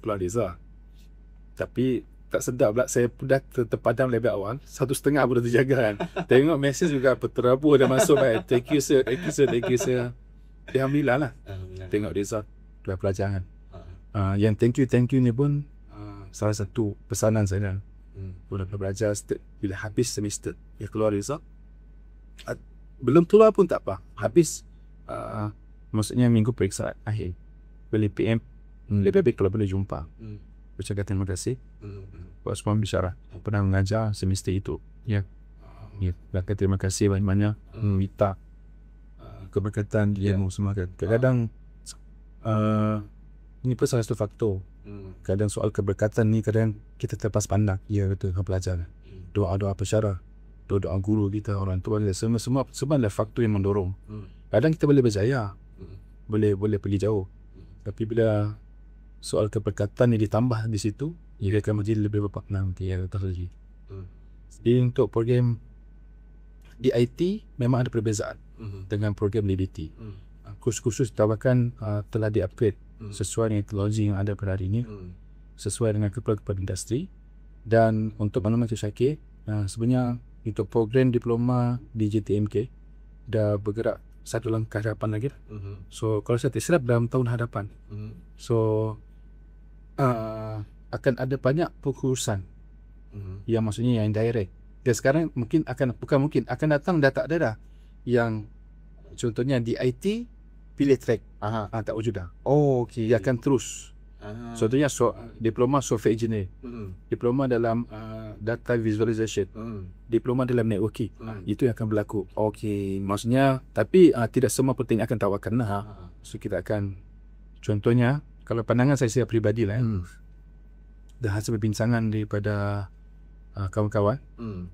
keluar result. Tapi tak sedap pula, saya dah terpadam lebih awal, 1:30 pun dah terjaga kan. Tengok mesej juga berterabur dah masuk kan. Thank you sir. Alhamdulillah lah. Tengok result dua pelajaran. Yang thank you ni pun salah satu pesanan saya. Bila belajar bila habis semester dia keluar result, belum keluar pun tak apa, habis maksudnya minggu periksaan akhir, boleh PM lebih baik kalau boleh jumpa, bercakap terima kasih buat semua bicara pernah mengajar semester itu. Bahkan terima kasih banyak-banyak, minta keberkatan ilmu semua kan. Kadang-kadang ini pun salah satu faktor. Kadang soal keberkatan ni kadang kita terlepas pandang. Ya betul, pelajar doa-doa pesara, doa guru kita, orang tua kita, semua adalah faktor yang mendorong. Kadang kita boleh berjaya, boleh pergi jauh, tapi bila soal keberkatan ni ditambah di situ, ia akan menjadi lebih bermakna nanti. Lagi. Jadi untuk program di IT memang ada perbezaan dengan program di DT. Kursus-kursus ditawarkan telah di-upgrade sesuai dengan teknologi yang ada pada hari ini, sesuai dengan keperluan industri. Dan untuk maklumat Syakir, sebenarnya untuk program diploma di JTMK dah bergerak satu langkah hadapan lagi. So kalau saya tak silap dalam tahun hadapan, so akan ada banyak pengurusan yang maksudnya yang direct. Dan sekarang mungkin akan datang dah tak ada dah yang contohnya di IT pilih track, tak wujud dah. Okey. Dia akan terus Contohnya diploma software engineer, diploma dalam data visualization, diploma dalam networking. Itu yang akan berlaku. Okey. Maksudnya, tapi tidak semua politeknik akan tawarkan lah. So kita akan, contohnya, kalau pandangan saya peribadi lah, dah hasil perbincangan daripada kawan-kawan,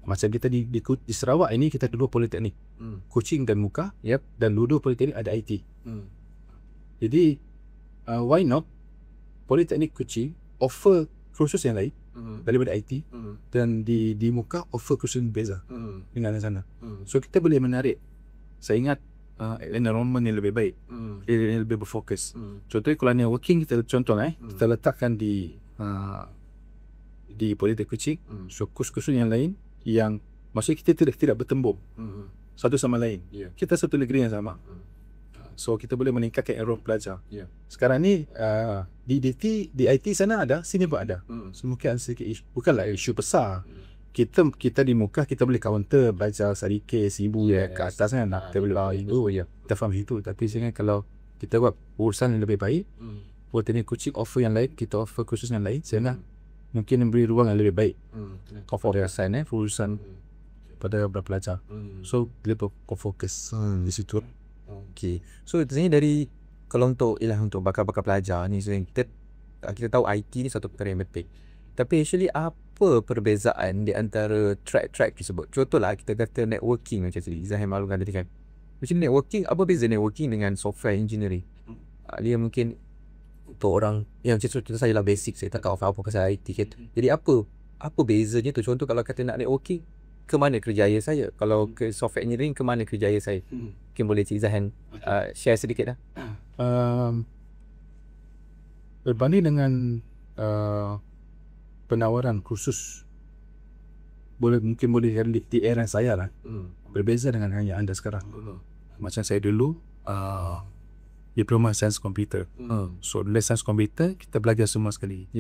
macam kita di Sarawak ini, kita dulu politeknik, Kuching dan Muka, dan dulu politeknik ada IT. Jadi why not politeknik Kuching offer kursus yang lain daripada IT, dan di Muka offer kursus yang beza dengan sana. So kita boleh menarik, saya ingat environment yang lebih baik, yang lebih berfokus. Contohnya kalau networking kita kita letakkan di politeknik Kuching, so kursus yang lain yang maksudnya kita tidak bertembung satu sama lain. Kita satu negeri yang sama. So kita boleh meningkatkan enroll pelajar. Sekarang ni di IT sana ada, sini pun ada. So mungkin sedikit bukanlah isu besar. Kita di Muka kita boleh counter belajar sedikit 1,000 ke atas kan, kita boleh kita faham itu. Tapi sekarang kalau kita buat urusan yang lebih baik, politeknik Kuching offer yang lain, kita offer kursus yang lain, sehingga mungkin memberi ruang yang lebih baik urusan pada pelajar. So dia berfokus di situ. Okey. So sebenarnya dari, kalau untuk bakal pelajar ni, so kita tahu IT ni satu perkara yang penting. Tapi actually apa perbezaan di antara track-track tersebut? Contohlah kita kata networking macam tadi, Zahir maklumkan tadi kan. Macam networking, apa beza networking dengan software engineering? Dia mungkin untuk orang yang macam contoh saya lah basic, saya tak tahu apa-apa pasal IT kan. Jadi apa bezanya tu? Contoh kalau kata nak networking, ke mana kerjaya saya? Kalau ke software engineering, ke mana kerjaya saya? Mungkin boleh Cik Zahan share sedikit lah. Berbanding dengan penawaran kursus, mungkin boleh di era saya lah, berbeza dengan hanya anda sekarang. Macam saya dulu diploma sains komputer. So dalam sains komputer kita belajar semua sekali.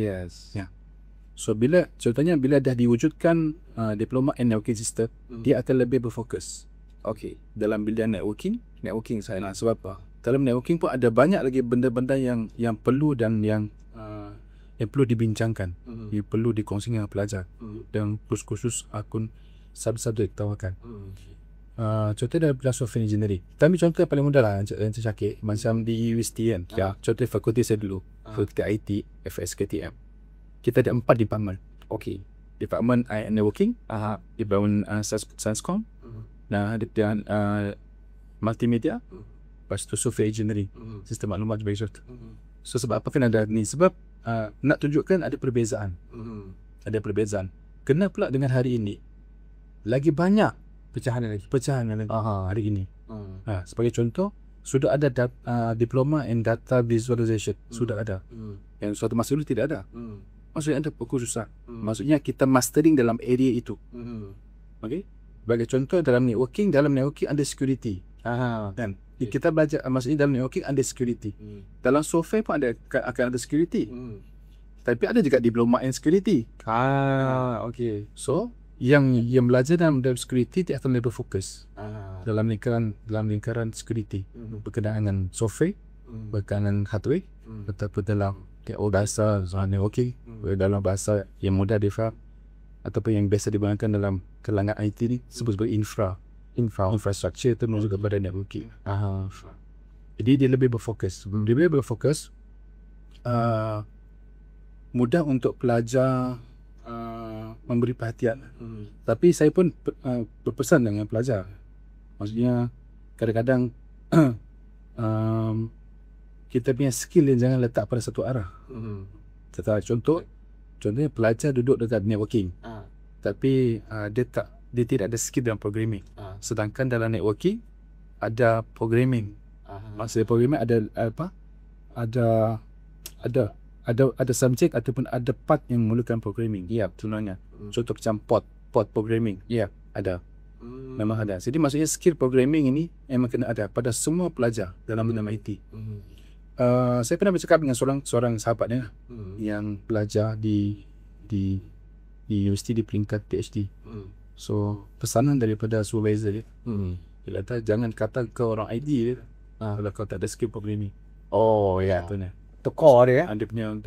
So contohnya bila dah diwujudkan diploma in networking system, dia akan lebih berfokus dalam bidang networking saya nak. Sebab apa? Dalam networking pun ada banyak lagi benda-benda yang perlu dan yang perlu dibincangkan, yang perlu dikongsikan dengan pelajar, dan kursus akun subjek ditawarkan. Contoh dalam software engineering. Tapi contoh yang paling mudah lah yang saya cakap, macam di UiST kan. Contoh fakulti saya dulu, fakulti IT, FSKTM. Kita ada 4 department. Department networking, department Science.com, dan multimedia, lepas tu software engineering, sistem maklumat bagi software. So sebab apa kena ada ni? Sebab nak tunjukkan ada perbezaan. Kena pula dengan hari ini lagi banyak pecahan lagi hari ini. Sebagai contoh, sudah ada diploma in data visualization, sudah ada. Yang suatu masa dulu tidak ada. Maksudnya ada kursusan. Maksudnya kita mastering dalam area itu. Sebagai contoh dalam networking ada security. Kan? Kita belajar, maksudnya dalam networking ada security. Dalam software pun akan ada security. Tapi ada juga diploma in security. So yang belajar dalam security dia akan lebih fokus dalam lingkaran security, berkenaan dengan software, berkenaan dengan hardware, ataupun dalam bahasa networking, dalam bahasa yang mudah difaham ataupun yang biasa digunakan dalam kalangan IT ni sebut sebagai infrastructure tu menuju kepada networking. Jadi dia lebih berfokus. Mudah untuk pelajar memberi perhatian. Tapi saya pun berpesan dengan pelajar. Maksudnya kadang-kadang kita punya skill yang jangan letak pada satu arah. Contohnya pelajar duduk dekat networking, tapi dia tidak ada skill dalam programming. Sedangkan dalam networking ada programming. Maksudnya programming ada subjek ataupun ada part yang memerlukan programming. Contohnya contoh macam port programming. Ada. Memang ada. Jadi maksudnya skill programming ini memang kena ada pada semua pelajar dalam bidang IT. Saya pernah bercakap dengan seorang sahabatnya yang belajar di universiti di peringkat PhD. So pesanan daripada supervisor dia, dia kata jangan kata ke orang IT dia kalau kau tak ada skill programming. Betul. The core dia dia punya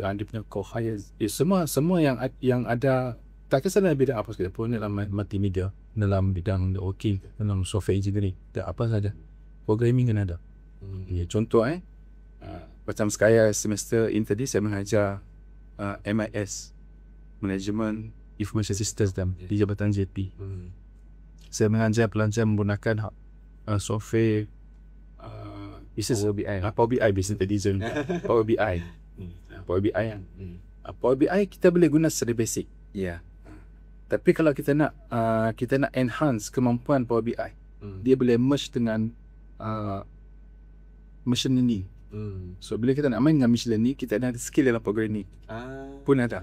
core higher. Semua yang ada, tak kisah dalam bidang apa sekalipun, dalam multimedia, dalam bidang networking, dalam software engineering, tak apa saja, programming kena ada. Contoh macam sekaya semester ini tadi saya mengajar MIS, Management Information Systems di Jabatan JP. Saya mengajar pelajar menggunakan software Power BI, Business Intelligence, Power BI. Power BI kan. Power BI kita boleh guna secara basic. Tapi kalau kita nak enhance kemampuan Power BI, dia boleh merge dengan machine learning. So bila kita nak main dengan machine learning, kita ada skill dalam programming pun ada.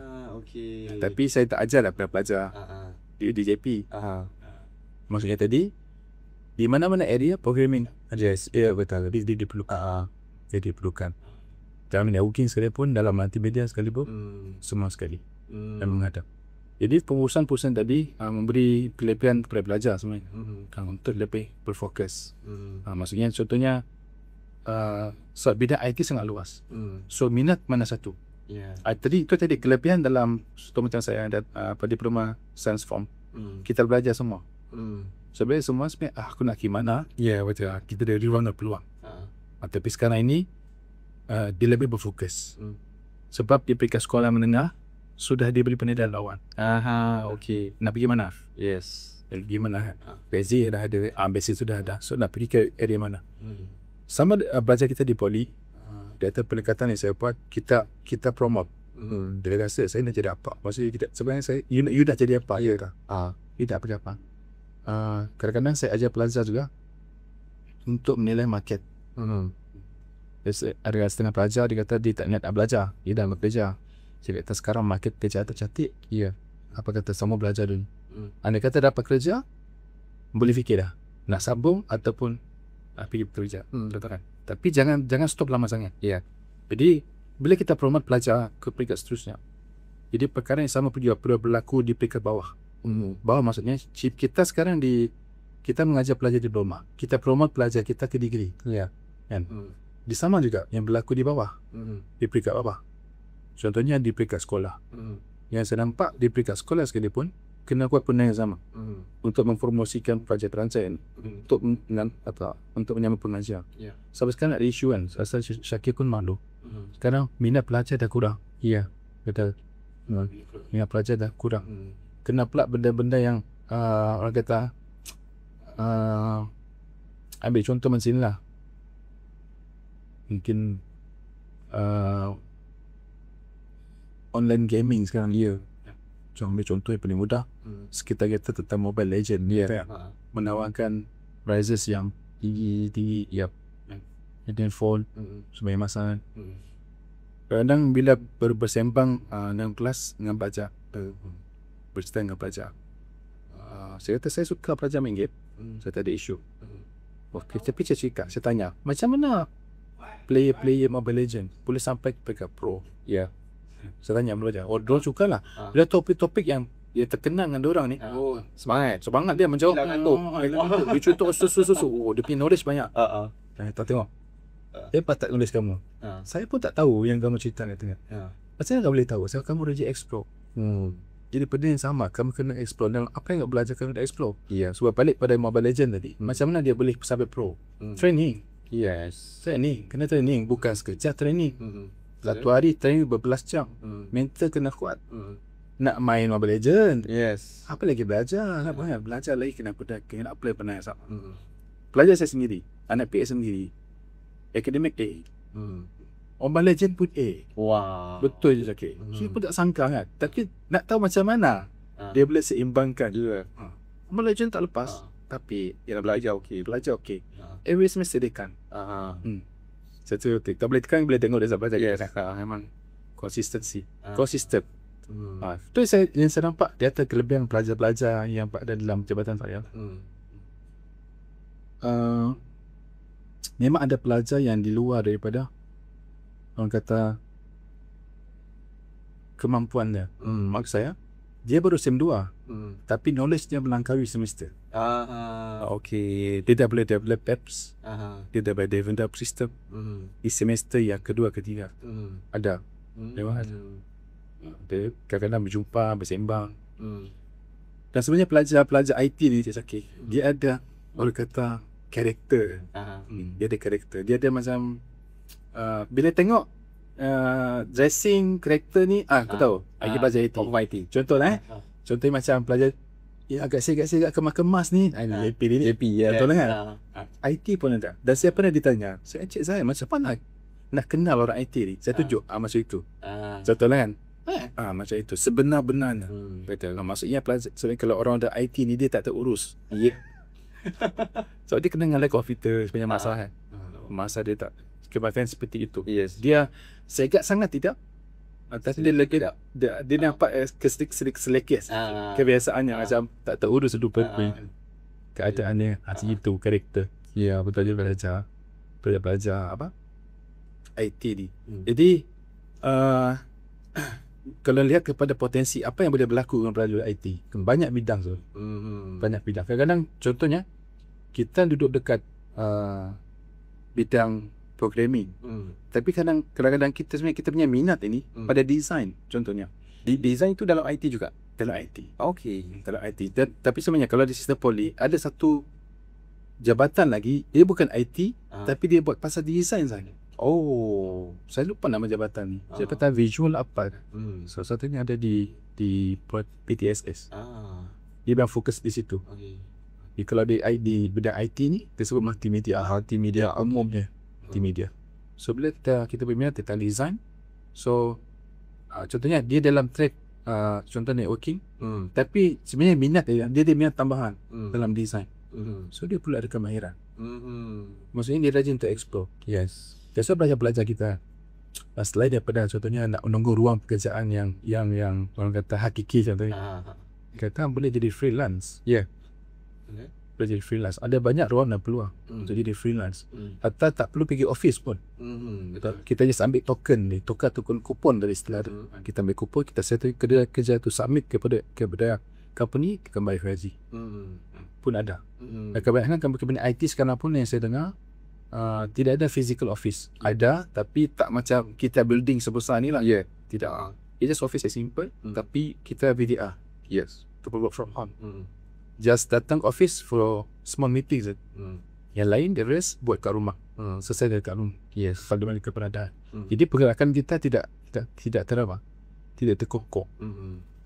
Tapi saya tak ajar lah pelajar di JP. Maksudnya tadi di mana-mana area programming ada. Betul. Dia diperlukan. Dia diperlukan. Dalam networking sekalipun, dalam multimedia sekalipun, semua sekali dan menghadap. Jadi pengurusan tadi memberi pilihan kepada pelajar sebenarnya untuk lebih berfokus. Maksudnya contohnya bidang IT sangat luas. So minat mana satu? Tadi kelebihan dalam contoh macam saya ada diploma science form. Kita belajar semua. Sebenarnya semua aku nak pergi mana? Betul. Kita ada ruang dan peluang. Tapi sekarang ini dia lebih berfokus. Sebab dia pergi ke sekolah menengah, sudah diberi penilaian lawan. Nak pergi mana? Pergi mana? Basic dah ada, basic sudah ada. So nak pergi ke area mana? Sama belajar kita di poli, data pendekatan yang saya buat, kita promote. Dia rasa saya nak jadi apa? Maksudnya sebenarnya you dah jadi apa? You dah pergi apa? Kadang-kadang saya ajar pelajar juga untuk menilai market. Ada setengah pelajar dia kata dia tak nak belajar, dia dah bekerja. Saya kata sekarang market kerja tercantik. Apa kata semua belajar dulu. Anda kata dapat kerja, boleh fikir dah nak sambung ataupun pergi bekerja. Kan? Tapi jangan stop lama sangat. Jadi bila kita promote pelajar ke peringkat seterusnya, jadi perkara yang sama perlu berlaku di peringkat bawah. Bawah maksudnya kita sekarang kita mengajar pelajar di diploma, kita promote pelajar kita ke degree. Kan? Di sama juga yang berlaku di bawah, di peringkat bawah. Contohnya di peringkat sekolah. Yang saya nampak di peringkat sekolah sekalipun kena buat benda yang sama untuk mempromosikan pelajar-pelajar untuk menyambut pengajar. Sampai sekarang ada isu kan, asal Syakir pun malu. Sekarang minat pelajar dah kurang. Betul. Minat pelajar dah kurang. Kena pula benda-benda yang orang kata ambil contoh macam ni lah. Mungkin online gaming sekarang ambil contoh yang paling mudah, sekitar kita tentang Mobile Legend menawarkan prices yang tinggi handphone sebagai masa. Kadang bila bersembang dalam kelas dengan pelajar, bercerita dengan pelajar, saya kata saya suka pelajar main game, saya tak ada isu. Tapi saya tanya, macam mana player Mobile Legend boleh sampai ke pro? Saya tanya pelajar, diorang suka lah. Bila topik-topik yang dia terkenal dengan diorang ni, semangat dia menjawab dengan tu. Dia contoh susu, dia punya knowledge banyak. Tengok, hebat tak knowledge kamu? Saya pun tak tahu yang kamu cerita ni. Macam mana kamu boleh tahu? Sebab kamu rajin explore. Jadi benda yang sama, kamu kena explore. Dan apa yang kamu belajar, kamu dah explore. Sebab balik pada Mobile Legend tadi, macam mana dia boleh sampai pro? Training. Training, kena training, bukan sekejap training. Satu hari training berbelas jam. Mental kena kuat. Nak main Mobile Legend, apa lagi belajar? Belajar lagi kena apply benda yang sama. Pelajar saya sendiri, anak PS sendiri, akademik A, Mobile Legend pun A. Betul je Syakir. Saya pun tak sangka kan. Tapi nak tahu macam mana dia boleh seimbangkan. Mobile Legend tak lepas, tapi dia belajar okey. Every semester dia kan. Satu tak boleh tekan, boleh tengok dia belajar. Memang consistency. Consistent. Itu yang saya nampak di atas kelebihan pelajar-pelajar yang ada dalam jabatan saya. Memang ada pelajar yang di luar daripada orang kata kemampuan dia. Maksud saya dia baru SEM 2 tapi knowledge dia melangkaui semester. Okay. Dia dah boleh develop apps, dia dah boleh develop sistem di semester yang kedua ketiga. Ada lewat dia kadang-kadang berjumpa, bersembang. Dan sebenarnya pelajar IT ni Cik Syakir, dia ada orang kata karakter. Dia ada karakter. Dia ada macam bila tengok dressing karakter ni, kau tahu lagi pelajar IT. Contoh lah contohnya macam pelajar agak agak kemas-kemas ni, JP ni. JP ya. Betul kan? IT pun ada. Dan saya pernah ditanya, Cik Zahid macam mana nak kenal orang IT ni? Saya tunjuk macam itu. Contoh lah kan? Macam itu sebenar-benarnya. Betul. Maksudnya pelajar, sebenarnya kalau orang ada IT ni dia tak terurus. So dia kena dengan komputer sebenarnya masalah kan. Masa dia tak kebaikan seperti itu. Dia segat sangat tidak. Tapi dia lagi dia nampak sedikit selekis. Kebiasaannya macam tak terurus dulu keadaannya macam itu karakter. Ya, betul dia belajar apa? IT ni. Jadi kalau lihat kepada potensi apa yang boleh berlaku dengan pelajar IT, banyak bidang tu. Banyak bidang. Kadang-kadang contohnya kita duduk dekat bidang programming. Tapi kadang-kadang kita sebenarnya kita punya minat ini pada design contohnya. Design itu dalam IT juga. Dalam IT. Okay. Dalam IT. Tapi sebenarnya kalau di sistem poli ada satu jabatan lagi, dia bukan IT tapi dia buat pasal design saja. Saya lupa nama jabatan ni. Jabatan visual apa. So satunya ada di PTSS. Dia memang fokus di situ. Kalau di bidang IT ni dia sebut multimedia. Multimedia umumnya. Multimedia. So bila kita berminat tentang design, so contohnya dia dalam track contoh networking, tapi sebenarnya minat dia ada minat tambahan dalam design. So dia pula ada kemahiran. Maksudnya dia rajin untuk explore. Biasa belajar kita selain daripada contohnya nak menunggu ruang pekerjaan yang orang kata hakiki contohnya. Kata boleh jadi freelance. Boleh jadi freelance. Ada banyak ruang dan peluang untuk jadi freelance. Atau tak perlu pergi office pun. Kita just ambil token ni, token kupon dari istilah tu. Kita ambil kupon, kita settle kerja tu submit kepada company, kita bayar gaji. Pun ada. Dan kebanyakan company IT sekarang pun yang saya dengar tidak ada physical office. Ada tapi tak macam kita building sebesar ni lah. Tidak. It's just office as simple tapi kita VDR. To work from home. Just datang office for small meetings. Yang lain the rest buat kat rumah. Selesai dari kat rumah. Pada balik keberadaan. Jadi pergerakan kita tidak terapa. Tidak terkokok.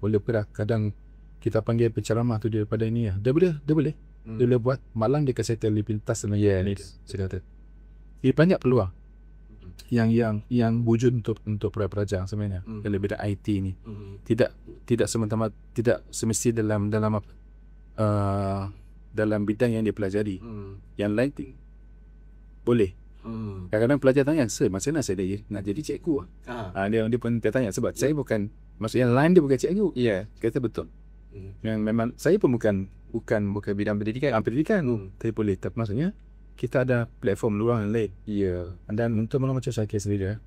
Boleh kadang kita panggil penceramah tu daripada ini. Dia boleh. Dia boleh buat malam dia kasi settle pintas dengan saya kata. Dia banyak peluang yang wujud untuk pelajar sebenarnya dalam bidang IT ni. Tidak semesti dalam apa dalam bidang yang dia pelajari. Yang lain boleh. Kadang-kadang pelajar tanya, macam mana saya nak jadi cikgu? Dia pun tanya sebab saya bukan, maksudnya lain dia bukan cikgu. Kata betul. Yang memang saya pun bukan bidang pendidikan. Tapi boleh. Tapi maksudnya kita ada platform luang yang lain. Dan untuk macam saya sendiri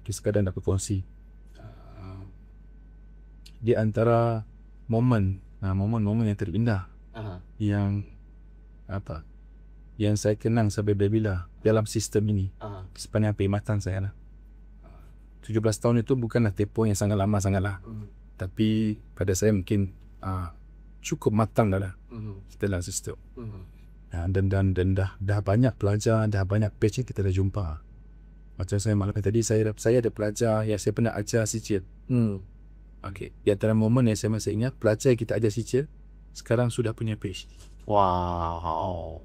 kita sekadar nak berkongsi di antara momen yang terindah yang saya kenang sampai bila dalam sistem ini sepanjang perkhidmatan saya lah. 17 tahun itu bukanlah tempoh yang sangat lama sangatlah. Tapi pada saya mungkin cukup matang dah dalam sistem. Dan dah banyak pelajar, dah banyak batch yang kita dah jumpa. Macam saya malam tadi saya ada pelajar yang saya pernah ajar sicil. Di antara momen yang saya masih ingat, pelajar yang kita ajar sicil sekarang sudah punya PhD. Wow.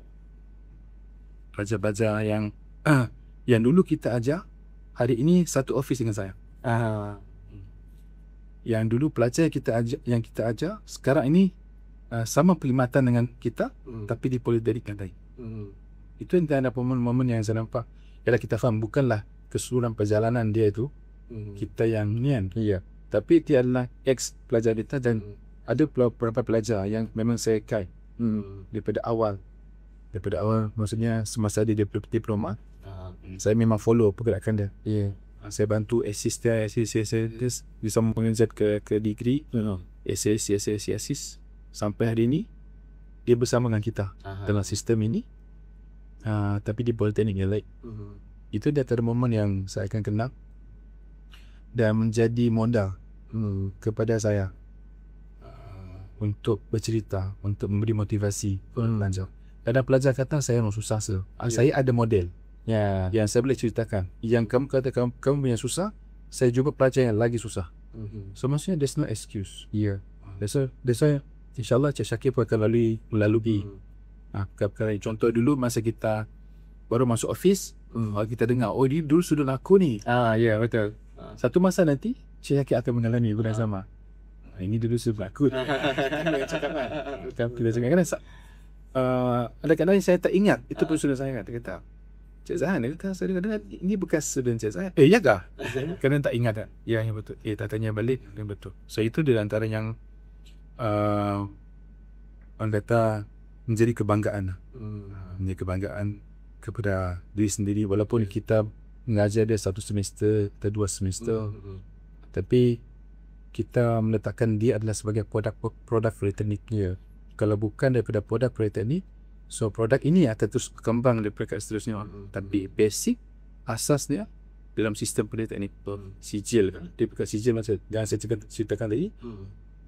Pelajar-pelajar yang dulu kita ajar, hari ini satu office dengan saya. Yang dulu pelajar yang kita ajar sekarang ini sama perkhidmatan dengan kita tapi di politeknik lain. Itu antara momen-momen yang saya nampak. Ialah kita faham bukanlah keseluruhan perjalanan dia itu kita yang nian. Tapi dia adalah ex pelajar kita dan ada beberapa pelajar yang memang saya kai daripada awal maksudnya semasa dia diploma. Saya memang follow pergerakan dia. Saya bantu assist dia disambung Z ke degree. SLC sampai hari ni dia bersama dengan kita dalam sistem ini. Tapi di Politeknik yang lain. Itu dia antara momen yang saya akan kenal dan menjadi modal kepada saya untuk bercerita, untuk memberi motivasi pelajar. Kadang pelajar kata saya orang susah saya ada model yang saya boleh ceritakan. Yang kamu kata kamu punya susah, saya jumpa pelajar yang lagi susah. So maksudnya there's no excuse. That's why insyaAllah Cik Syakir pun akan melalui perkara. Contoh dulu masa kita baru masuk office, kita dengar, oh dia dulu sudah laku ni. Betul. Satu masa nanti Cik Syakir akan mengalami benda sama. Ini dulu sudah berlaku. Kita cakap kan, ada kadang saya tak ingat itu pun sudah saya kata Cik Zahan dia kata saya dengar ini bekas student Cik Zahan. Ya kah? Kadang tak ingat kan? Ya betul. Tak tanya balik yang betul. So itu di antara yang orang kata menjadi kebanggaan. Menjadi kebanggaan kepada diri sendiri walaupun kita mengajar dia 1 semester atau 2 semester. Tapi kita meletakkan dia adalah sebagai produk politeknik. Kalau bukan daripada produk politeknik, so produk ini akan terus berkembang daripada seterusnya. Tapi basic asas dia dalam sistem politeknik sijil kan. Dia bukan sijil macam yang saya ceritakan tadi.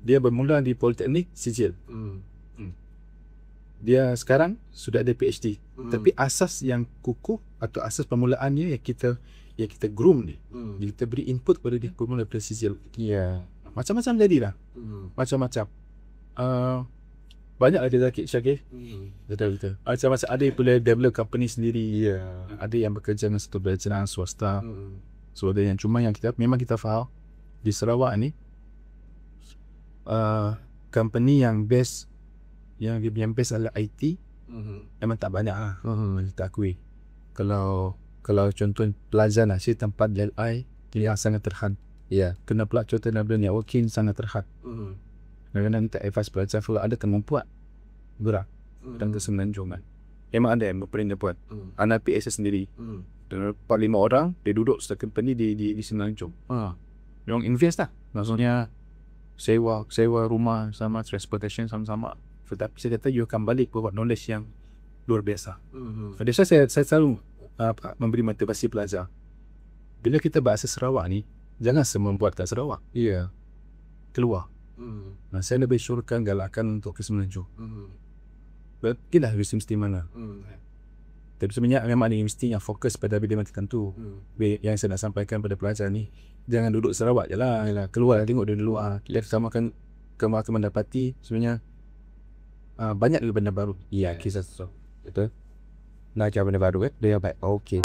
Dia bermula di Politeknik Sijil. Dia sekarang sudah ada PhD. Tapi asas yang kukuh atau asas permulaannya yang kita groom dia. Kita beri input kepada dia bermula daripada Sijil. Macam-macam jadilah. Macam-macam. Banyak ada Zakir Syakir. Betul. Macam-macam ada yang boleh develop company sendiri. Ada yang bekerja dengan satu perancangan swasta. So ada yang cuma yang memang kita faham di Sarawak ni company yang best yang best adalah IT. Memang tak banyak lah. Kita akui. Kalau contoh pelajar nasi tempat LI dia sangat terhad. Kena pula contoh dalam networking sangat terhad. Kadang-kadang kita advise pelajar kalau ada kemampuan gerak dan kesemenanjungan. Memang ada yang berperindah buat. Anak PSS sendiri. Dan 4-5 orang dia duduk satu company di Semenanjung. Yang invest lah. Maksudnya sewa rumah sama, transportation sama-sama. Tetapi saya kata you akan balik buat knowledge yang luar biasa. Jadi saya selalu memberi motivasi pelajar. Bila kita bahasa Sarawak ni, jangan semua buat kat Sarawak. Keluar. Saya lebih syorkan galakan untuk ke Semenanjung. Gila universiti mana. Tapi sebenarnya memang ada universiti yang fokus pada bidang tertentu. Yang saya nak sampaikan pada pelajar ni, jangan duduk Sarawak je lah. Keluar tengok dari luar. Kita sama akan mendapati sebenarnya banyak benda baru. Kisah betul. Nak cakap benda baru dia baik. Okay.